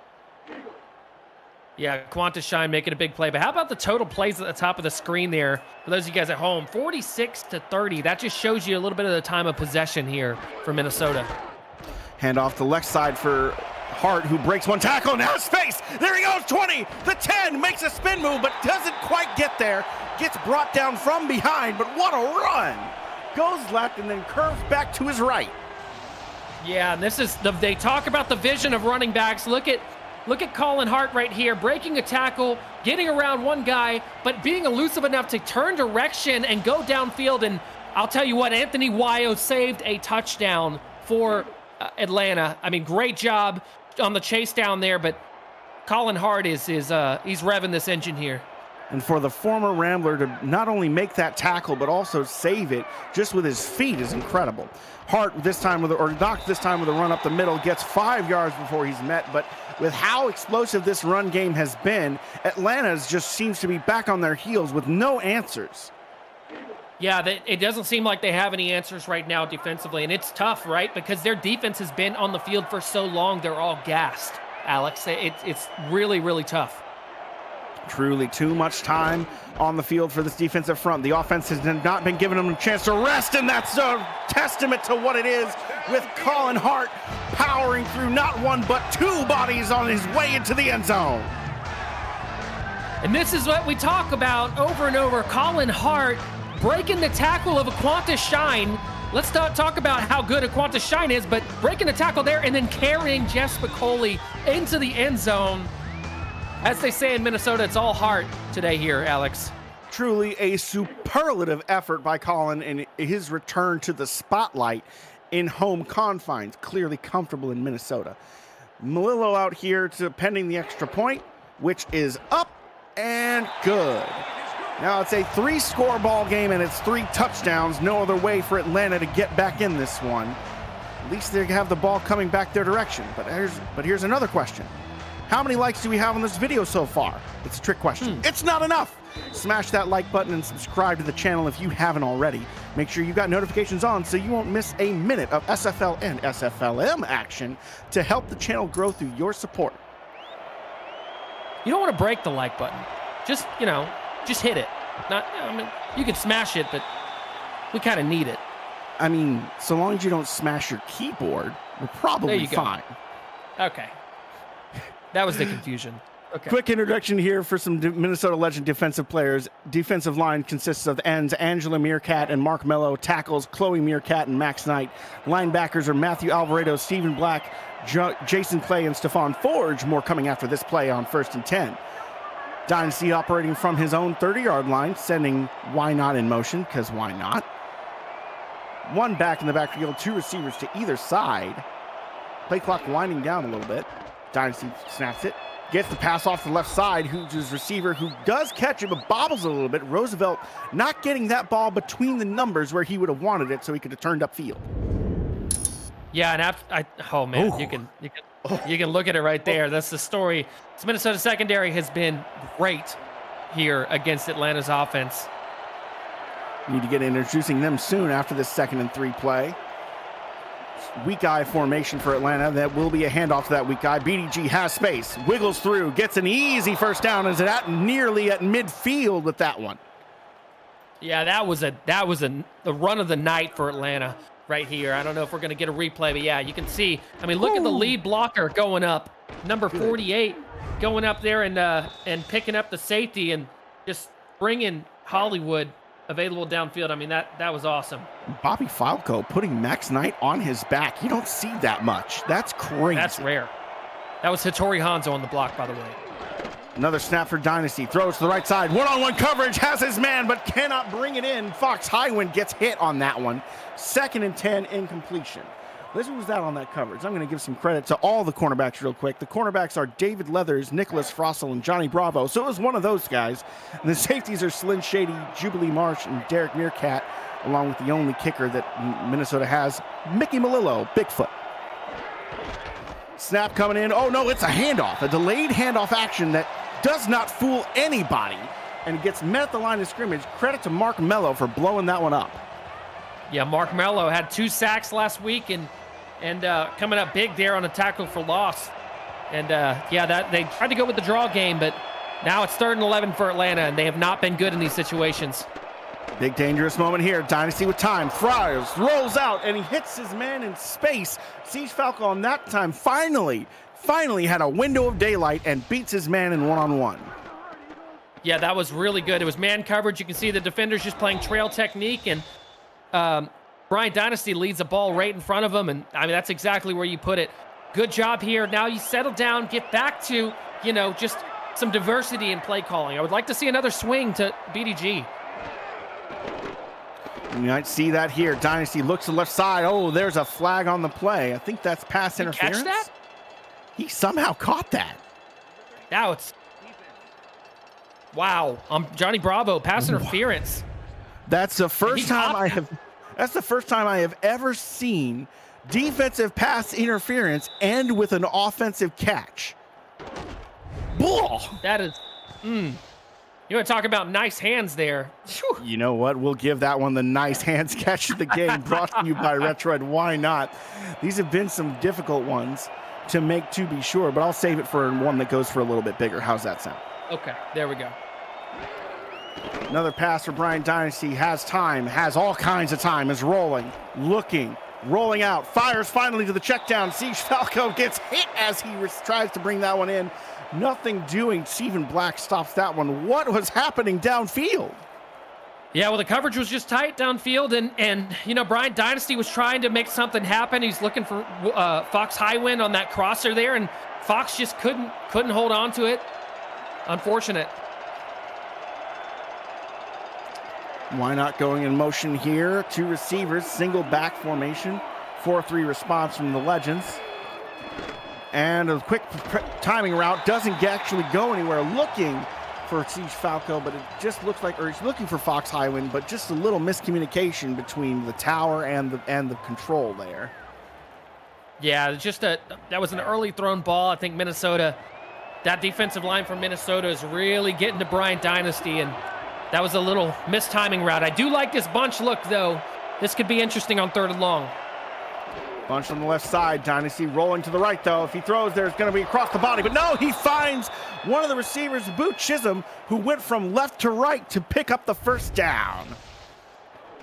Speaker 2: Yeah, Quantas Shine making a big play. But how about the total plays at the top of the screen there for those of you guys at home? 46-30. That just shows you a little bit of the time of possession here for Minnesota.
Speaker 1: Hand off the left side for Hart, who breaks one tackle. Now space. There he goes. 20. The 10 makes a spin move, but doesn't quite get there. Gets brought down from behind, but what a run. Goes left and then curves back to his right.
Speaker 2: Yeah, and this is they talk about the vision of running backs. Look at Colin Hart right here, breaking a tackle, getting around one guy, but being elusive enough to turn direction and go downfield. And I'll tell you what, Anthony Weil saved a touchdown for Atlanta. I mean, great job on the chase down there, but Colin Hart he's revving this engine here.
Speaker 1: And for the former Rambler to not only make that tackle, but also save it just with his feet is incredible. Hart Knox this time with a run up the middle, gets 5 yards before he's met, but with how explosive this run game has been, Atlanta just seems to be back on their heels with no answers.
Speaker 2: Yeah, it doesn't seem like they have any answers right now defensively, and it's tough, right? Because their defense has been on the field for so long, they're all gassed, Alex. It's really, really tough.
Speaker 1: Truly too much time on the field for this defensive front. The offense has not been giving them a chance to rest, and that's a testament to what it is with Colin Hart powering through not one but 2 bodies on his way into the end zone.
Speaker 2: And this is what we talk about over and over. Colin Hart breaking the tackle of Aquantis Shine. Let's not talk about how good Aquantis Shine is, but breaking the tackle there and then carrying Jeff Spicoli into the end zone. As they say in Minnesota, it's all heart today here, Alex.
Speaker 1: truly a superlative effort by Colin in his return to the spotlight in home confines. Clearly comfortable in Minnesota. Melillo out here to pending the extra point, which is up and good. Now it's a 3-score ball game and it's 3 touchdowns. No other way for Atlanta to get back in this one. At least they have the ball coming back their direction. But here's another question. How many likes do we have on this video so far? It's a trick question. It's not enough. Smash that like button and subscribe to the channel if you haven't already. Make sure you've got notifications on so you won't miss a minute of SFL and SFLM action to help the channel grow through your support.
Speaker 2: You don't want to break the like button. Just, just hit it. You can smash it, but we kind of need it.
Speaker 1: I mean, so long as you don't smash your keyboard, we're probably fine.
Speaker 2: Okay. That was the confusion. Okay.
Speaker 1: Quick introduction here for some Minnesota Legend defensive players. Defensive line consists of ends Angela Meerkat and Mark Mello, tackles Chloe Meerkat and Max Knight. Linebackers are Matthew Alvarado, Stephen Black, Jason Clay, and Stephon Forge. More coming after this play on 1st and 10. Dynasty operating from his own 30-yard line, sending Why Not in motion, because why not? 1 back in the backfield, 2 receivers to either side. Play clock winding down a little bit. Dynasty snaps it. Gets the pass off the left side, who's his receiver, who does catch it, but bobbles a little bit. Roosevelt not getting that ball between the numbers where he would have wanted it, so he could have turned upfield.
Speaker 2: Yeah, and oh man, you can look at it right there. That's the story. This Minnesota secondary has been great here against Atlanta's offense.
Speaker 1: Need to get introducing them soon after this 2nd and 3 play. Weak eye formation for Atlanta. That will be a handoff to that weak eye. BDG has space, wiggles through, gets an easy first down. Is it nearly at midfield with that one?
Speaker 2: Yeah, that was the run of the night for Atlanta right here. I don't know if we're going to get a replay, but yeah, you can see. I mean, look at the lead blocker going up, number 48, going up there and picking up the safety and just bringing Hollywood available downfield. I mean, that was awesome.
Speaker 1: Bobby Falco putting Max Knight on his back. You don't see that much. That's crazy.
Speaker 2: That's rare. That was Hattori Hanzo on the block, by the way.
Speaker 1: Another snap for Dynasty. Throws to the right side. One-on-one coverage. Has his man, but cannot bring it in. Fox Highwind gets hit on that one. 2nd and 10, incompletion. This was that on that coverage. I'm going to give some credit to all the cornerbacks real quick. The cornerbacks are David Leathers, Nicholas Frossel, and Johnny Bravo. So it was one of those guys. And the safeties are Slyn Shady, Jubilee Marsh, and Derek Meerkat, along with the only kicker that Minnesota has, Mickey Melillo, Bigfoot. Snap coming in. Oh, no, it's a handoff. A delayed handoff action that does not fool anybody. And gets met at the line of scrimmage. Credit to Mark Mello for blowing that one up.
Speaker 2: Yeah, Mark Mello had 2 sacks last week and coming up big there on a tackle for loss. And that they tried to go with the draw game, but now it's 3rd and 11 for Atlanta, and they have not been good in these situations.
Speaker 1: Big dangerous moment here. Dynasty with time. Friars rolls out, and he hits his man in space. Siege Falco on that time finally had a window of daylight and beats his man in one-on-one.
Speaker 2: Yeah, that was really good. It was man coverage. You can see the defenders just playing trail technique, and Brian Dynasty leads the ball right in front of him, and I mean, that's exactly where you put it. Good job here. Now you settle down, get back to, just some diversity in play calling. I would like to see another swing to BDG.
Speaker 1: You might see that here. Dynasty looks to the left side. Oh, there's a flag on the play. I think that's pass interference.
Speaker 2: Catch that?
Speaker 1: He somehow caught that.
Speaker 2: Now it's... Wow. Johnny Bravo, pass interference.
Speaker 1: That's the first time I have ever seen defensive pass interference end with an offensive catch. Bull.
Speaker 2: That is, you want to talk about nice hands there. Whew.
Speaker 1: You know what? We'll give that one the nice hands catch of the game, brought to you by Retroid. Why not? These have been some difficult ones to make, to be sure, but I'll save it for one that goes for a little bit bigger. How's that sound?
Speaker 2: Okay, there we go.
Speaker 1: Another pass for Brian Dynasty. Has time, has all kinds of time, is rolling, looking, rolling out, fires finally to the check down. Siege Falco gets hit as he tries to bring that one in. Nothing doing. Stephen Black stops that one. What was happening downfield?
Speaker 2: Yeah, well, the coverage was just tight downfield, and Brian Dynasty was trying to make something happen. He's looking for Fox Highwind on that crosser there, and Fox just couldn't hold on to it. Unfortunate.
Speaker 1: Why not going in motion here? 2 receivers, single back formation, 4-3 response from the Legends. And a quick timing route doesn't actually go anywhere, looking for Siege Falco, but it just looks like, or he's looking for Fox Highwind, but just a little miscommunication between the tower and the control there.
Speaker 2: Yeah, just that was an early thrown ball. I think Minnesota, that defensive line from Minnesota is really getting to Bryant Dynasty, and that was a little mistiming route. I do like this bunch look, though. This could be interesting on 3rd and long.
Speaker 1: Bunch on the left side. Dynasty rolling to the right, though. If he throws, there's going to be across the body. But no, he finds one of the receivers, Boot Chisholm, who went from left to right to pick up the first down.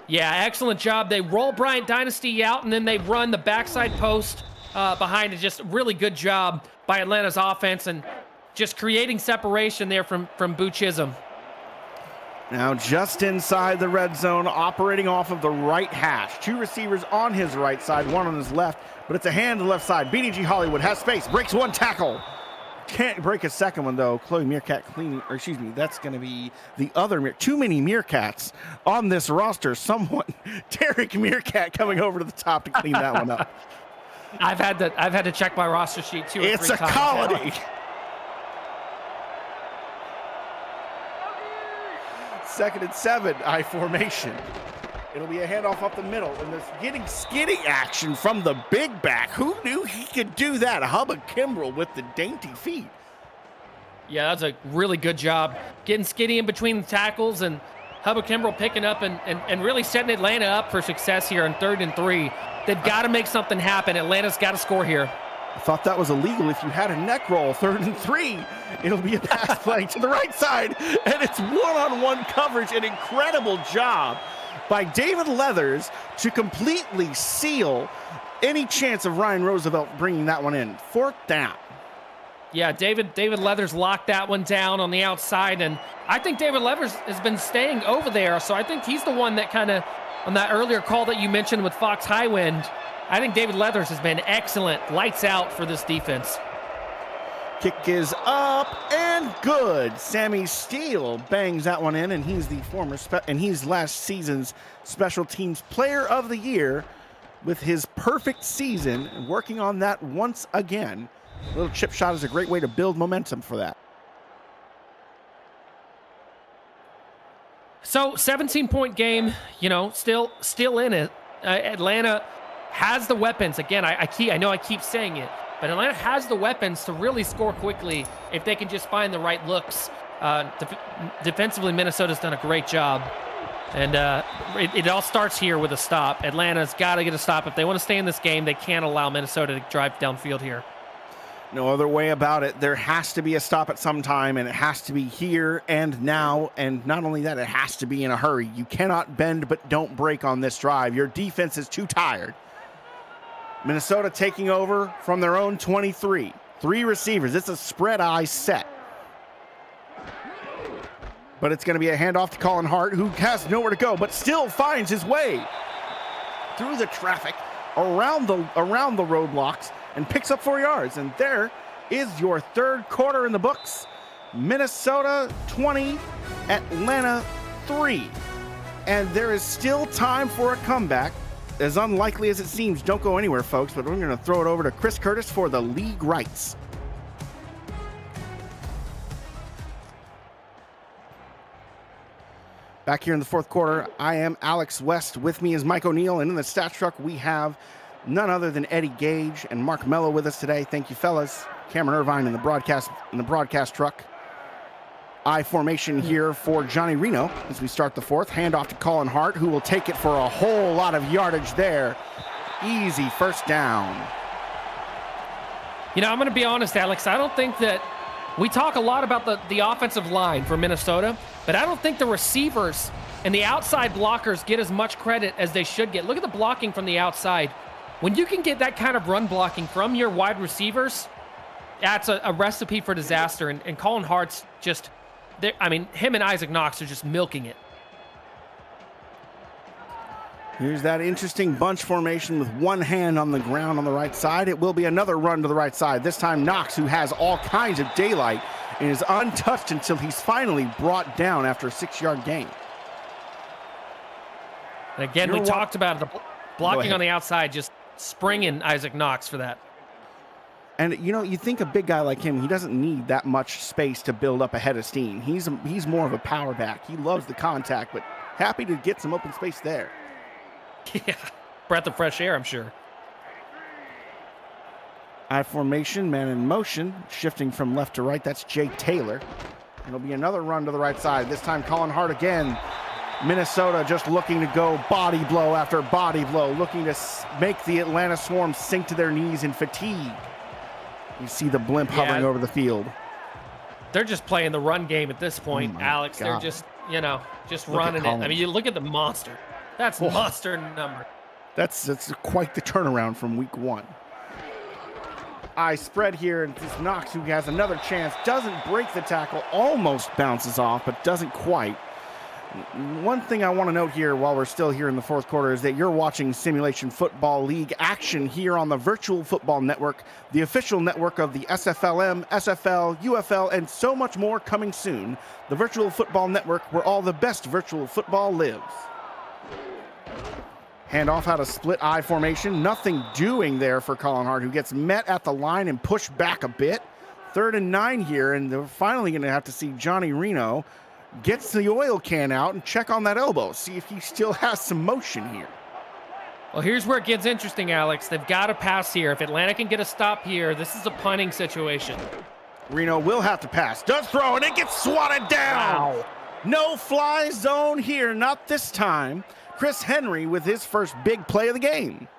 Speaker 2: Yeah, excellent job. They roll Bryant Dynasty out, and then they run the backside post behind it. Just really good job by Atlanta's offense and just creating separation there from Boot Chisholm.
Speaker 1: Now just inside the red zone, operating off of the right hash. 2 receivers on his right side, 1 on his left, but it's a hand to the left side. BDG Hollywood has space, breaks 1 tackle. Can't break a second one, though. Chloe Meerkat cleaning, or excuse me, that's going to be the other too many Meerkats on this roster. Someone, Derek Meerkat, coming over to the top to clean that one up.
Speaker 2: I've had to check my roster sheet 2 or 3 times.
Speaker 1: It's a colony. 2nd and 7, I formation. It'll be a handoff up the middle, and there's getting skinny action from the big back. Who knew he could do that? Hubba Kimbrell with the dainty feet.
Speaker 2: Yeah, that's a really good job. Getting skinny in between the tackles, and Hubba Kimbrell picking up and really setting Atlanta up for success here on 3rd and 3. They've got to make something happen. Atlanta's got to score here.
Speaker 1: I thought that was illegal if you had a neck roll. 3rd and 3. It'll be a pass play to the right side, and it's one-on-one coverage. An incredible job by David Leathers to completely seal any chance of Ryan Roosevelt bringing that one in. 4th down.
Speaker 2: Yeah, David Leathers locked that one down on the outside, and I think David Leathers has been staying over there, so I think he's the one that kind of, on that earlier call that you mentioned with Fox Highwind, I think David Leathers has been excellent. Lights out for this defense.
Speaker 1: Kick is up and good. Sammy Steele bangs that one in, and he's the he's last season's Special Teams Player of the Year with his perfect season, and working on that once again. A little chip shot is a great way to build momentum for that.
Speaker 2: So 17-point game, still in it. Atlanta has the weapons. Again, I know I keep saying it, but Atlanta has the weapons to really score quickly if they can just find the right looks. Defensively, Minnesota's done a great job. And it all starts here with a stop. Atlanta's got to get a stop. If they want to stay in this game, they can't allow Minnesota to drive downfield here.
Speaker 1: No other way about it. There has to be a stop at some time, and it has to be here and now. And not only that, it has to be in a hurry. You cannot bend but don't break on this drive. Your defense is too tired. Minnesota taking over from their own 23. 3 receivers. It's a spread eye set. But it's going to be a handoff to Colin Hart, who has nowhere to go, but still finds his way through the traffic, around the roadblocks, and picks up 4 yards. And there is your 3rd quarter in the books. Minnesota 20, Atlanta 3. And there is still time for a comeback. As unlikely as it seems, don't go anywhere, folks, but we're going to throw it over to Chris Curtis for the league rights. Back here in the 4th quarter, I am Alex West. With me is Mike O'Neill, and in the stat truck, we have none other than Eddie Gage and Mark Mello with us today. Thank you, fellas. Cameron Irvine in the broadcast truck. I formation here for Johnny Reno as we start the 4th. Handoff to Colin Hart, who will take it for a whole lot of yardage there. Easy 1st down.
Speaker 2: I'm going to be honest, Alex. I don't think that we talk a lot about the offensive line for Minnesota, but I don't think the receivers and the outside blockers get as much credit as they should get. Look at the blocking from the outside. When you can get that kind of run blocking from your wide receivers, that's a recipe for disaster. And Colin Hart's just, him and Isaac Knox are just milking it.
Speaker 1: Here's that interesting bunch formation with one hand on the ground on the right side. It will be another run to the right side. This time Knox, who has all kinds of daylight and is untouched until he's finally brought down after a 6-yard gain.
Speaker 2: And again, we talked about the blocking on the outside, just springing Isaac Knox for that.
Speaker 1: And, you know, you think a big guy like him, he doesn't need that much space to build up a head of steam. He's more of a power back. He loves the contact, but happy to get some open space there.
Speaker 2: Yeah, breath of fresh air, I'm sure.
Speaker 1: I formation, man in motion, shifting from left to right. That's Jake Taylor. It'll be another run to the right side. This time Colin Hart again. Minnesota just looking to go body blow after body blow, looking to make the Atlanta Swarm sink to their knees in fatigue. You see the blimp hovering over the field.
Speaker 2: They're just playing the run game at this point, Alex.
Speaker 1: God.
Speaker 2: They're just, just running it. I mean, you look at the monster. That's monster number.
Speaker 1: That's quite the turnaround from week 1. I spread here, and this Knox, who has another chance, doesn't break the tackle, almost bounces off, but doesn't quite. One thing I want to note here while we're still here in the fourth quarter is that you're watching Simulation Football League action here on the Virtual Football Network, the official network of the SFLM, SFL, UFL, and so much more coming soon. The Virtual Football Network, where all the best virtual football lives. Handoff out of split I formation. Nothing doing there for Colin Hart, who gets met at the line and pushed back a bit. 3rd and 9 here, and they're finally going to have to see Johnny Reno gets the oil can out and check on that elbow, see if he still has some motion here.
Speaker 2: Well, here's where it gets interesting, Alex. They've got to pass here. If Atlanta can get a stop here, this is a punting situation.
Speaker 1: Reno will have to pass. Does throw, and it gets swatted down.
Speaker 2: Wow.
Speaker 1: No fly zone here, not this time. Chris Henry with his first big play of the game.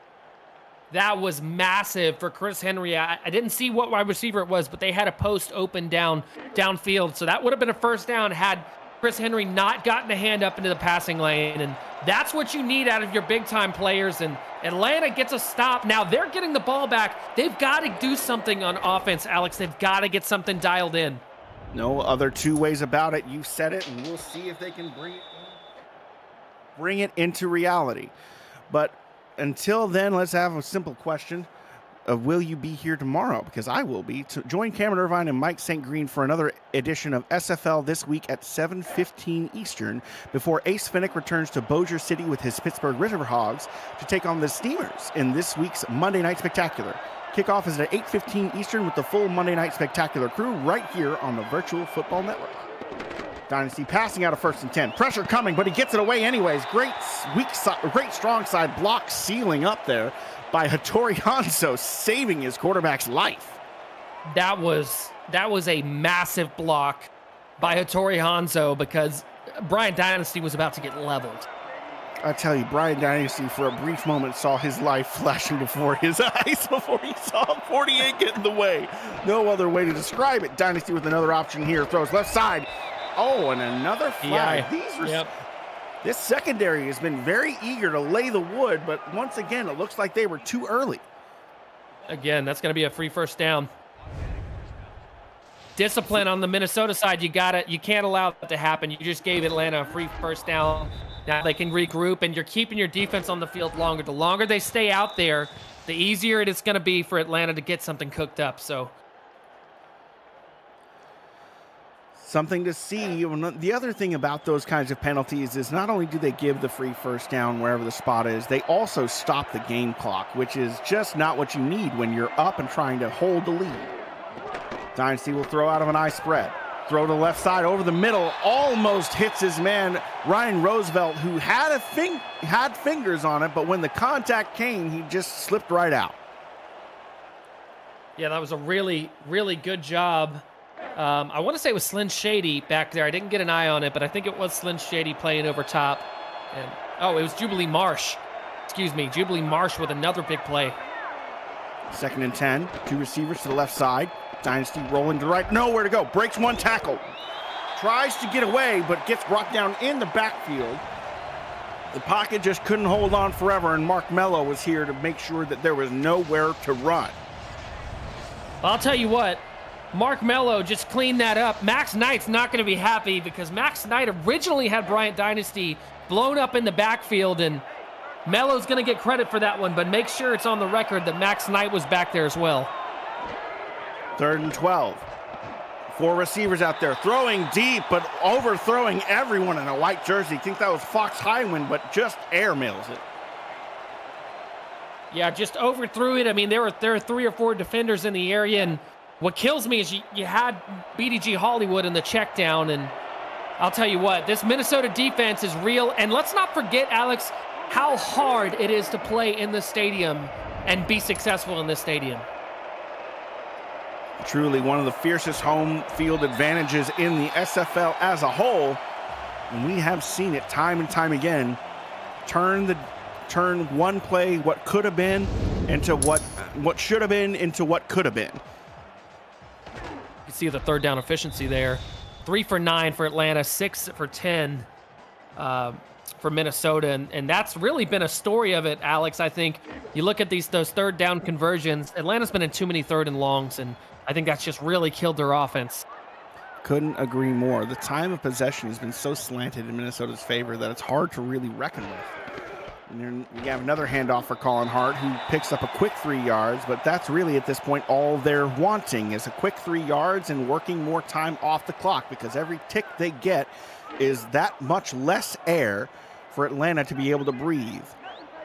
Speaker 2: That was massive for Chris Henry. I didn't see what wide receiver it was, but they had a post open downfield. So that would have been a first down had Chris Henry not gotten a hand up into the passing lane. And that's what you need out of your big-time players. And Atlanta gets a stop. Now they're getting the ball back. They've got to do something on offense, Alex. They've got to get something dialed in.
Speaker 1: No other two ways about it. You said it, and we'll see if they can bring it into reality. But until then, let's have a simple question of will you be here tomorrow? Because I will be. To join Cameron Irvine and Mike St. Green for another edition of SFL This Week at 7:15 Eastern before Ace Finnick returns to Bossier City with his Pittsburgh Riverhogs to take on the Steamers in this week's Monday Night Spectacular. Kickoff is at 8:15 Eastern with the full Monday Night Spectacular crew right here on the Virtual Football Network. Dynasty passing out of 1st and 10. Pressure coming, but he gets it away anyways. Great strong side block sealing up there by Hattori Hanzo, saving his quarterback's life.
Speaker 2: That was a massive block by Hattori Hanzo because Brian Dynasty was about to get leveled.
Speaker 1: I tell you, Brian Dynasty for a brief moment saw his life flashing before his eyes before he saw 48 get in the way. No other way to describe it. Dynasty with another option here. Throws left side. Oh, and another flag. This secondary has been very eager to lay the wood, but once again, it looks like they were too early.
Speaker 2: Again, that's going to be a free first down. Discipline on the Minnesota side, you can't allow that to happen. You just gave Atlanta a free first down. Now they can regroup, and you're keeping your defense on the field longer. The longer they stay out there, the easier it is going to be for Atlanta to get something cooked up. So
Speaker 1: something to see. The other thing about those kinds of penalties is not only do they give the free first down wherever the spot is, they also stop the game clock, which is just not what you need when you're up and trying to hold the lead. Dynasty will throw out of an I spread. Throw to the left side over the middle. Almost hits his man, Ryan Roosevelt, who had fingers on it, but when the contact came, he just slipped right out.
Speaker 2: Yeah, that was a really, really good job. I want to say it was Slyn Shady back there. I didn't get an eye on it, but I think it was Slyn Shady playing over top. And it was Jubilee Marsh. Excuse me, Jubilee Marsh with another big play.
Speaker 1: 2nd and 10. 2 receivers to the left side. Dynasty rolling to the right. Nowhere to go. Breaks one tackle. Tries to get away, but gets brought down in the backfield. The pocket just couldn't hold on forever, and Mark Mello was here to make sure that there was nowhere to run.
Speaker 2: I'll tell you what. Mark Mello just cleaned that up. Max Knight's not going to be happy because Max Knight originally had Bryant Dynasty blown up in the backfield, and Mello's going to get credit for that one, but make sure it's on the record that Max Knight was back there as well.
Speaker 1: 3rd and 12. 4 receivers out there throwing deep, but overthrowing everyone in a white jersey. I think that was Fox Highwind, but just airmails it.
Speaker 2: Yeah, just overthrew it. I mean, there were 3 or 4 defenders in the area, and what kills me is you had BDG Hollywood in the check down, and I'll tell you what, this Minnesota defense is real. And let's not forget, Alex, how hard it is to play in the stadium and be successful in this stadium.
Speaker 1: Truly one of the fiercest home field advantages in the SFL as a whole. And we have seen it time and time again. Turn one play, what could have been, into what should have been, into what could have been.
Speaker 2: You see the third down efficiency there. 3 for 9 for Atlanta, 6 for 10 for Minnesota, and that's really been a story of it, Alex. I think you look at those third down conversions. Atlanta's been in too many third and longs, and I think that's just really killed their offense.
Speaker 1: Couldn't agree more. The time of possession has been so slanted in Minnesota's favor that it's hard to really reckon with. And then we have another handoff for Colin Hart, who picks up a quick 3 yards, but that's really at this point all they're wanting is a quick 3 yards and working more time off the clock, because every tick they get is that much less air for Atlanta to be able to breathe.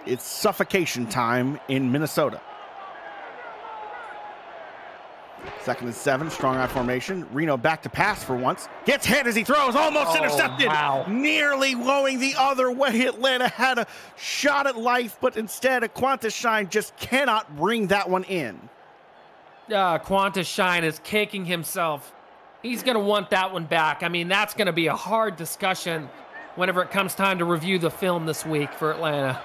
Speaker 1: It's suffocation time in Minnesota. 2nd and 7, strong eye formation. Reno back to pass for once. Gets hit as he throws, almost intercepted.
Speaker 2: Wow.
Speaker 1: Nearly going the other way. Atlanta had a shot at life, but instead, Qantas Shine just cannot bring that one in.
Speaker 2: Qantas Shine is kicking himself. He's going to want that one back. I mean, that's going to be a hard discussion whenever it comes time to review the film this week for Atlanta.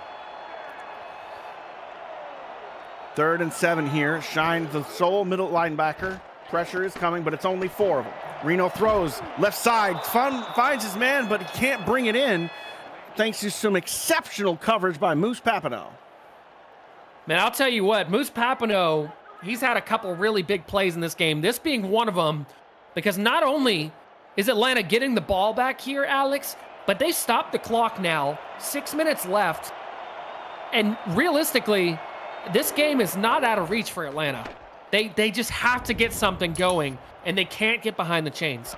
Speaker 1: 3rd and 7 here. Shine, the sole middle linebacker. Pressure is coming, but it's only 4 of them. Reno throws left side, finds his man, but he can't bring it in thanks to some exceptional coverage by Moose Papineau.
Speaker 2: Man, I'll tell you what, Moose Papineau, he's had a couple really big plays in this game, this being one of them, because not only is Atlanta getting the ball back here, Alex, but they stopped the clock now, 6 minutes left, and realistically, this game is not out of reach for Atlanta. They just have to get something going, and they can't get behind the chains.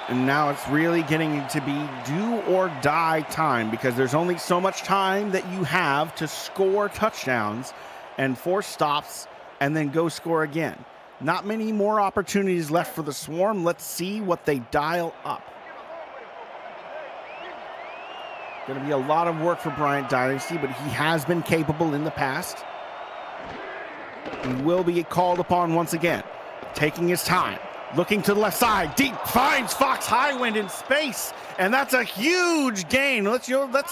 Speaker 1: And now it's really getting to be do or die time, because there's only so much time that you have to score touchdowns and force stops and then go score again. Not many more opportunities left for the Swarm. Let's see what they dial up. Going to be a lot of work for Bryant Dynasty, but he has been capable in the past. He will be called upon once again. Taking his time, looking to the left side, deep, finds Fox Highwind in space, and that's a huge gain. Let's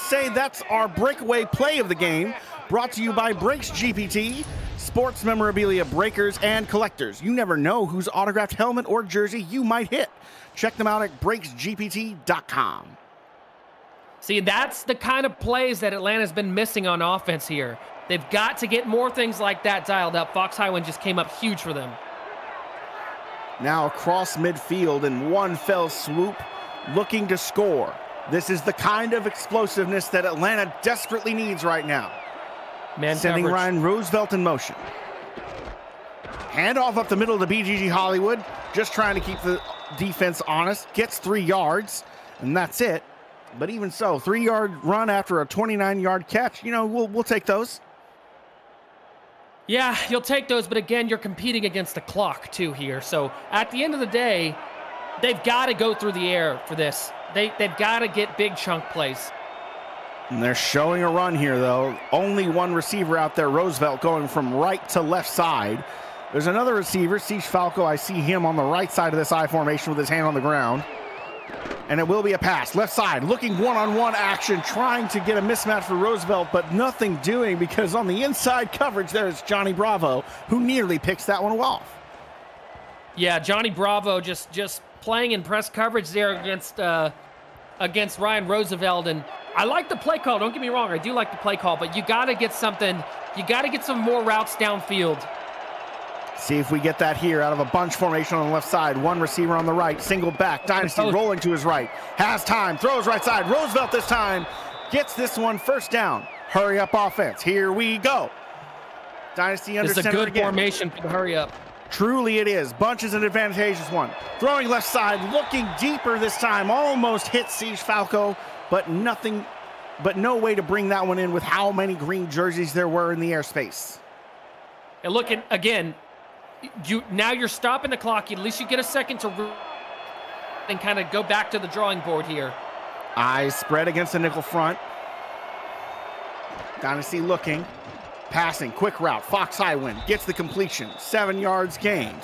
Speaker 1: say that's our breakaway play of the game, brought to you by Breaks GPT, sports memorabilia breakers and collectors. You never know whose autographed helmet or jersey you might hit. Check them out at breaksgpt.com.
Speaker 2: See, that's the kind of plays that Atlanta's been missing on offense here. They've got to get more things like that dialed up. Fox Highwind just came up huge for them.
Speaker 1: Now across midfield in one fell swoop, looking to score. This is the kind of explosiveness that Atlanta desperately needs right now.
Speaker 2: Man
Speaker 1: sending
Speaker 2: coverage.
Speaker 1: Ryan Roosevelt in motion. Handoff up the middle to BGG Hollywood, just trying to keep the defense honest. Gets 3 yards, and that's it. But even so, 3-yard run after a 29-yard catch, you know, we'll take those.
Speaker 2: Yeah, you'll take those, but again, you're competing against the clock too here. So at the end of the day, they've got to go through the air for this. They've got to get big chunk plays.
Speaker 1: And they're showing a run here, though. Only one receiver out there, Roosevelt, going from right to left side. There's another receiver, Siege Falco. I see him on the right side of this I formation with his hand on the ground. And it will be a pass. Left side, looking one-on-one action, trying to get a mismatch for Roosevelt, but nothing doing, because on the inside coverage, there's Johnny Bravo, who nearly picks that one off.
Speaker 2: Yeah, Johnny Bravo just playing in press coverage there against Ryan Roosevelt. And I like the play call. Don't get me wrong. I do like the play call, but you got to get something. You got to get some more routes downfield.
Speaker 1: See if we get that here out of a bunch formation on the left side. One receiver on the right, single back. Dynasty rolling to his right. Has time, throws right side. Roosevelt this time gets this one first down. Hurry up offense. Here we go. Dynasty under
Speaker 2: This is a
Speaker 1: center
Speaker 2: good
Speaker 1: again.
Speaker 2: formation for the hurry up.
Speaker 1: Truly it is. Bunch is an advantageous one. Throwing left side, looking deeper this time. Almost hit Siege Falco, but no way to bring that one in with how many green jerseys there were in the airspace.
Speaker 2: And look at, again, now you're stopping the clock. At least you get a second to and kind of go back to the drawing board here.
Speaker 1: Eyes spread against the nickel front. Dynasty looking. Passing, quick route. Fox Highwind gets the completion. 7 yards gained.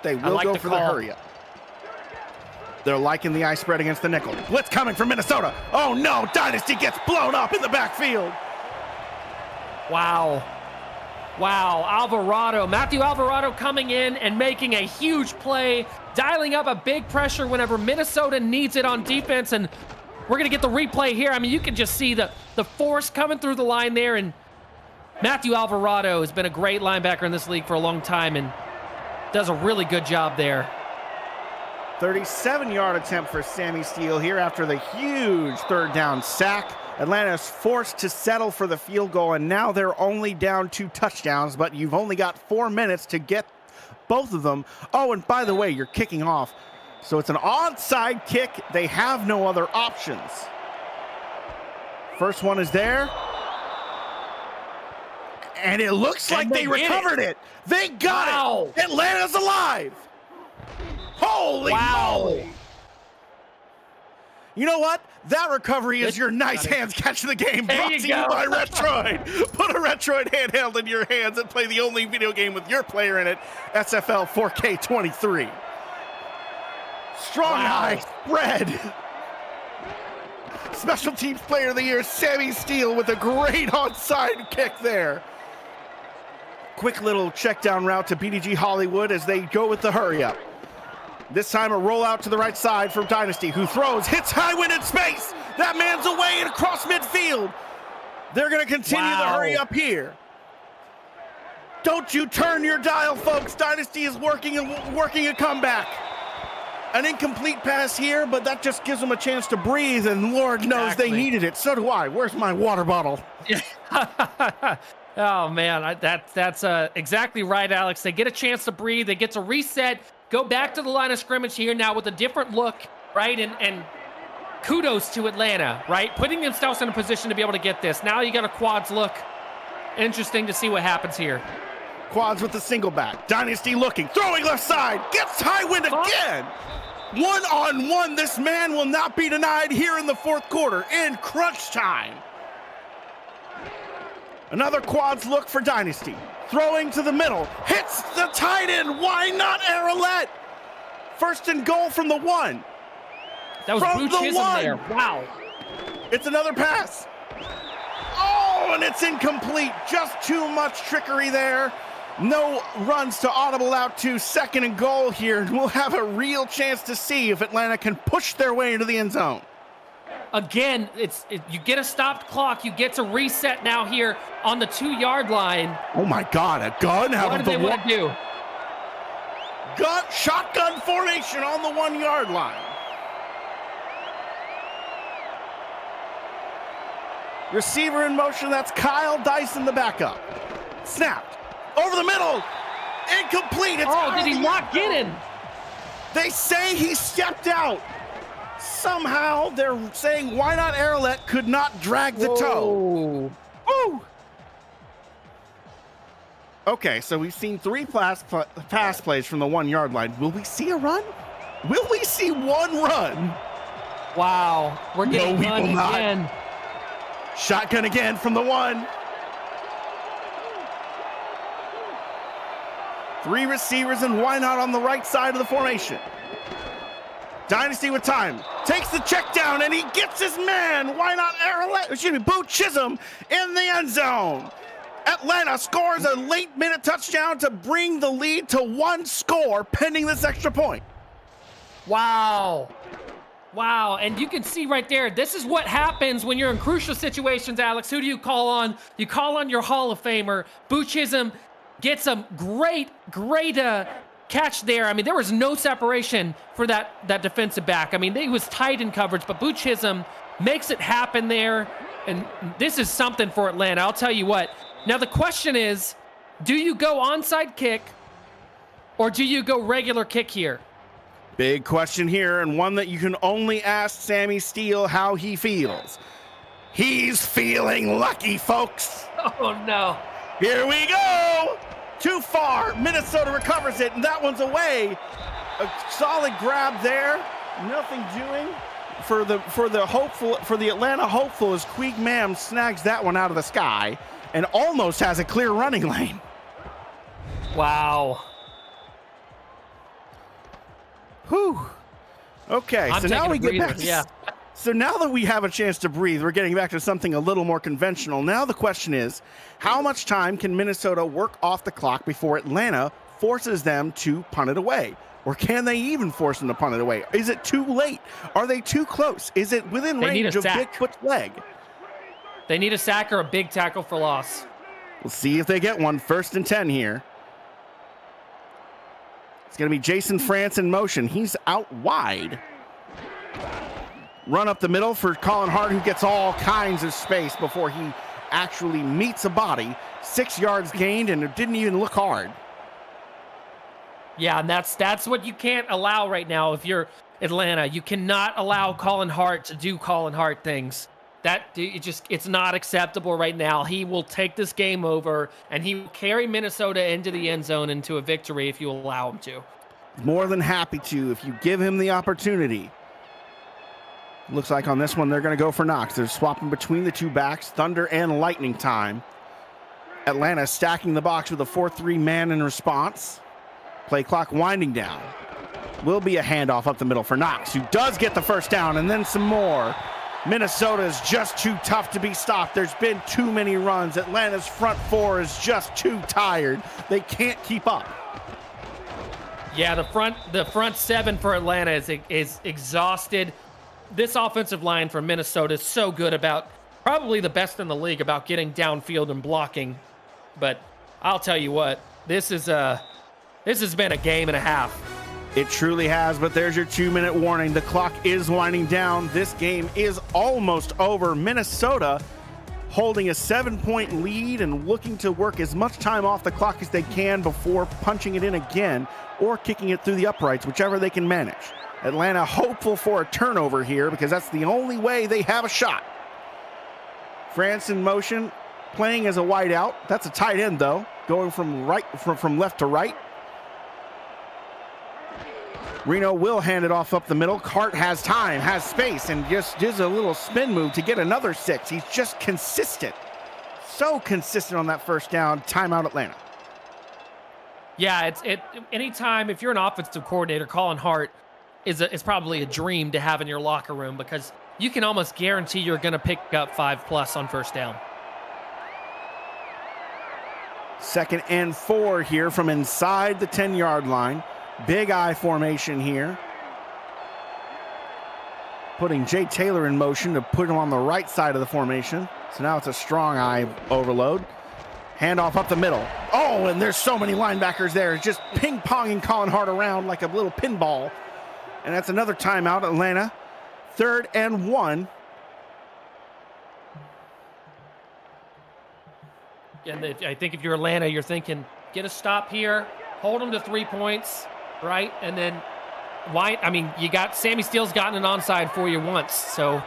Speaker 1: They will go for the hurry up. They're liking the eye spread against the nickel. Blitz coming from Minnesota. Oh no, Dynasty gets blown up in the backfield.
Speaker 2: Wow. Wow, Alvarado, Matthew Alvarado coming in and making a huge play, dialing up a big pressure whenever Minnesota needs it on defense, and we're going to get the replay here. I mean, you can just see the force coming through the line there, and Matthew Alvarado has been a great linebacker in this league for a long time and does a really good job there.
Speaker 1: 37-yard attempt for Sammy Steele here after the huge third down sack. Atlanta is forced to settle for the field goal, and now they're only down 2 touchdowns, but you've only got 4 minutes to get both of them. Oh, and by the way, you're kicking off. So it's an onside kick. They have no other options. First one is there. And it looks like they recovered it. They got it. Atlanta's alive. Holy moly. You know what? That recovery is your nice hands catch of the game, brought to you by Retroid. Put a Retroid handheld in your hands and play the only video game with your player in it, SFL 4K23. Strong eye spread. Special Teams Player of the Year, Sammy Steele with a great onside kick there. Quick little check down route to BDG Hollywood as they go with the hurry up. This time a rollout to the right side from Dynasty, who throws, hits Highwind in space. That man's away and across midfield. They're going to continue the hurry up here. Don't you turn your dial, folks. Dynasty is working a comeback. An incomplete pass here, but that just gives them a chance to breathe, and Lord knows they needed it. So do I. Where's my water bottle?
Speaker 2: Oh, man, that's exactly right, Alex. They get a chance to breathe. They get to reset, go back to the line of scrimmage here now with a different look, right? And kudos to Atlanta, right? Putting themselves in a position to be able to get this. Now you got a quads look. Interesting to see what happens here.
Speaker 1: Quads with the single back. Dynasty looking, throwing left side, gets Highwind again. 1-on-1, this man will not be denied here in the fourth quarter in crunch time. Another quads look for Dynasty. Throwing to the middle, hits the tight end. Why not Arrowlet? First and goal from the 1.
Speaker 2: That was
Speaker 1: from
Speaker 2: Blue
Speaker 1: the 1.
Speaker 2: There. Wow.
Speaker 1: It's another pass. Oh, and it's incomplete. Just too much trickery there. No runs to audible out to second and goal here. And we'll have a real chance to see if Atlanta can push their way into the end zone.
Speaker 2: Again, you get a stopped clock. You get to reset now here on the 2-yard line.
Speaker 1: Oh my God, a gun out of the
Speaker 2: what do they want to do?
Speaker 1: Gun, shotgun formation on the 1-yard line. Receiver in motion, that's Kyle Dyson, the backup. Snapped, over the middle, incomplete.
Speaker 2: Did he not get in?
Speaker 1: They say he stepped out. Somehow they're saying why not Arrowlet could not drag the toe. Ooh. Okay, so we've seen 3 pass plays from the 1-yard line. Will we see a run? Will we see one run?
Speaker 2: Wow, we're getting run again.
Speaker 1: Shotgun again from the 1. 3 receivers and why not on the right side of the formation. Dynasty with time, takes the check down and he gets his man. Why not Boo Chisholm in the end zone. Atlanta scores a late minute touchdown to bring the lead to 1 score pending this extra point.
Speaker 2: Wow. Wow, and you can see right there, this is what happens when you're in crucial situations, Alex. Who do you call on? You call on your Hall of Famer. Boo Chisholm gets a great catch there. I mean, there was no separation for that defensive back. I mean, he was tight in coverage, but Boo Chisholm makes it happen there, and this is something for Atlanta. I'll tell you what. Now, the question is, do you go onside kick, Or do you go regular kick here?
Speaker 1: Big question here, and one that you can only ask Sammy Steele how he feels. He's feeling lucky, folks.
Speaker 2: Oh, no.
Speaker 1: Here we go. Too far. Minnesota recovers it, and that one's away. A solid grab there. Nothing doing for the Atlanta hopeful as Queeg Mam snags that one out of the sky and almost has a clear running lane.
Speaker 2: Wow.
Speaker 1: Whew. Okay,
Speaker 2: I'm
Speaker 1: so now we get back.
Speaker 2: Yeah.
Speaker 1: So now that we have a chance to breathe, we're getting back to something a little more conventional. Now the question is, how much time can Minnesota work off the clock before Atlanta forces them to punt it away? Or can they even force them to punt it away? Is it too late? Are they too close? Is it within range of Bigfoot's leg?
Speaker 2: They need a sack or a big tackle for loss.
Speaker 1: We'll see if they get one. 1st and 10 here. It's going to be Jason France in motion. He's out wide. Run up the middle for Colin Hart, who gets all kinds of space before he actually meets a body. 6 yards gained, and it didn't even look hard.
Speaker 2: Yeah, and that's what you can't allow right now if you're Atlanta. You cannot allow Colin Hart to do Colin Hart things. It's not acceptable right now. He will take this game over, and he will carry Minnesota into the end zone into a victory if you allow him to.
Speaker 1: More than happy to if you give him the opportunity. Looks like on this one they're going to go for Knox. They're swapping between the two backs, thunder and lightning time. Atlanta stacking the box with a 4-3 man in response. Play clock winding down. Will be a handoff up the middle for Knox, who does get the first down, and then some more. Minnesota is just too tough to be stopped. There's been too many runs. Atlanta's front four is just too tired. They can't keep up.
Speaker 2: Yeah, the front seven for Atlanta is exhausted. This offensive line for Minnesota is so good, about probably the best in the league about getting downfield and blocking. But I'll tell you what, this has been a game and a half.
Speaker 1: It truly has, but there's your 2-minute warning. The clock is winding down. This game is almost over. Minnesota holding a 7-point lead and looking to work as much time off the clock as they can before punching it in again or kicking it through the uprights, whichever they can manage. Atlanta hopeful for a turnover here because that's the only way they have a shot. France in motion, playing as a wideout. That's a tight end though, going from left to right. Reno will hand it off up the middle. Hart has time, has space, and just does a little spin move to get another 6. He's just consistent. So consistent on that first down. Timeout Atlanta.
Speaker 2: Yeah, anytime if you're an offensive coordinator, Colin Hart is probably a dream to have in your locker room because you can almost guarantee you're going to pick up 5+ on first down.
Speaker 1: 2nd and 4 here from inside the 10-yard line. Big I formation here. Putting Jay Taylor in motion to put him on the right side of the formation. So now it's a strong I overload. Handoff up the middle. Oh, and there's so many linebackers there. Just ping-ponging Colin Hart around like a little pinball. And that's another timeout, Atlanta. 3rd and 1.
Speaker 2: And I think if you're Atlanta, you're thinking, get a stop here, hold them to 3 points, right? And then why? I mean, you got Sammy Steele's gotten an onside for you once, so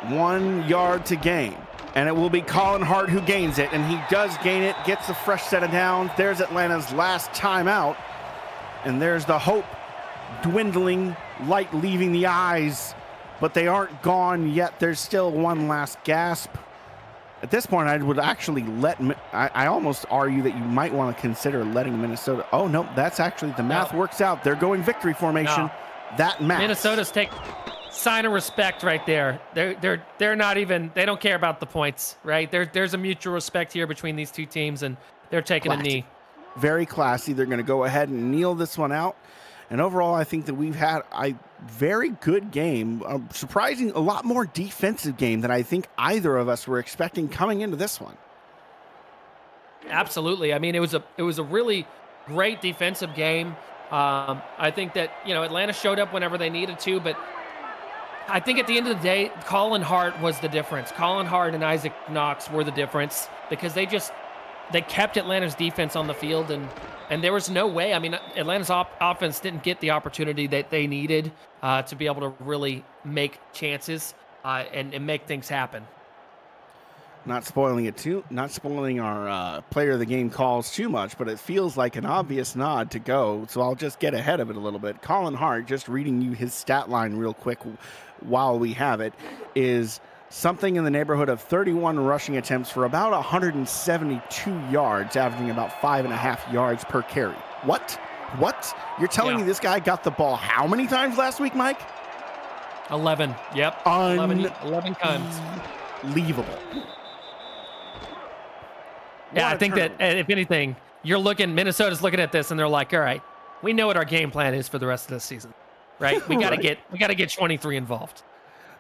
Speaker 1: 1 yard to gain. And it will be Colin Hart who gains it, and he does gain it, gets a fresh set of downs. There's Atlanta's last timeout, and there's the hope dwindling, light leaving the eyes, but they aren't gone yet. There's still one last gasp. At this point, I would actually I almost argue that you might want to consider letting Minnesota. Oh, no, that's actually, the math works out. They're going victory formation.
Speaker 2: No.
Speaker 1: That math.
Speaker 2: Minnesota's sign of respect right there. They're not even, they don't care about the points, right? There's a mutual respect here between these two teams, and they're taking a knee.
Speaker 1: Very classy. They're going to go ahead and kneel this one out. And overall, I think that we've had a very good game, surprising, a lot more defensive game than I think either of us were expecting coming into this one.
Speaker 2: Absolutely. I mean, it was a really great defensive game. I think that, Atlanta showed up whenever they needed to, but I think at the end of the day, Colin Hart was the difference. Colin Hart and Isaac Knox were the difference because they they kept Atlanta's defense on the field, and there was no way. I mean, Atlanta's offense didn't get the opportunity that they needed to be able to really make chances and make things happen.
Speaker 1: Not spoiling our player of the game calls too much, but it feels like an obvious nod to go, so I'll just get ahead of it a little bit. Colin Hart, just reading you his stat line real quick while we have it, is something in the neighborhood of 31 rushing attempts for about 172 yards, averaging about 5.5 yards per carry. What? You're telling me this guy got the ball how many times last week, Mike?
Speaker 2: 11. Yep. 11 times.
Speaker 1: Unbelievable.
Speaker 2: Yeah, I think that if anything, Minnesota's looking at this and they're like, all right, we know what our game plan is for the rest of this season, right? We got to get 23 involved.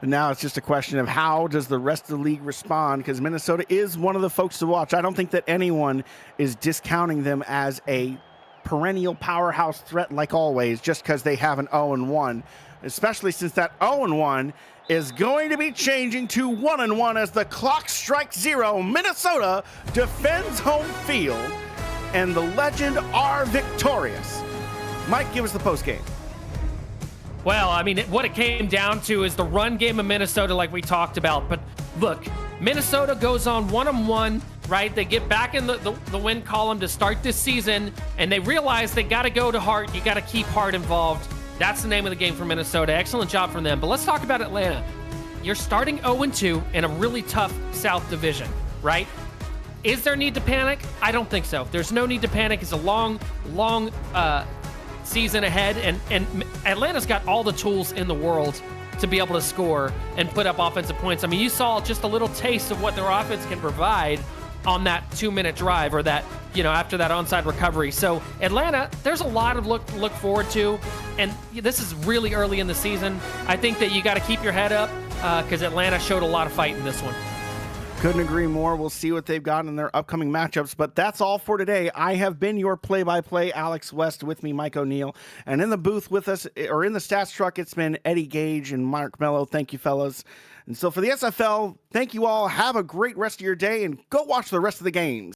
Speaker 1: And now it's just a question of how does the rest of the league respond, because Minnesota is one of the folks to watch. I don't think that anyone is discounting them as a perennial powerhouse threat like always just because they have an 0-1, especially since that 0-1 is going to be changing to 1-1 as the clock strikes 0. Minnesota defends home field, and the Legend are victorious. Mike, give us the postgame.
Speaker 2: Well, I mean, what it came down to is the run game of Minnesota, like we talked about. But look, Minnesota goes on 1-1, right? They get back in the win column to start this season, and they realize they got to go to Hart. You got to keep Hart involved. That's the name of the game for Minnesota. Excellent job from them. But let's talk about Atlanta. You're starting 0-2 in a really tough South Division, right? Is there need to panic? I don't think so. There's no need to panic. It's a long season ahead, and Atlanta's got all the tools in the world to be able to score and put up offensive points. I mean, you saw just a little taste of what their offense can provide on that 2-minute drive, or that, after that onside recovery. So Atlanta, there's a lot of look forward to, and this is really early in the season. I think that you got to keep your head up because Atlanta showed a lot of fight in this one.
Speaker 1: Couldn't agree more. We'll see what they've got in their upcoming matchups, but that's all for today. I have been your play-by-play Alex West, with me Mike O'Neill, and in the booth with us, or in the stats truck, it's been Eddie Gage and Mark Mello. Thank you, fellas. And so for the SFL, thank you all. Have a great rest of your day, and go watch the rest of the games.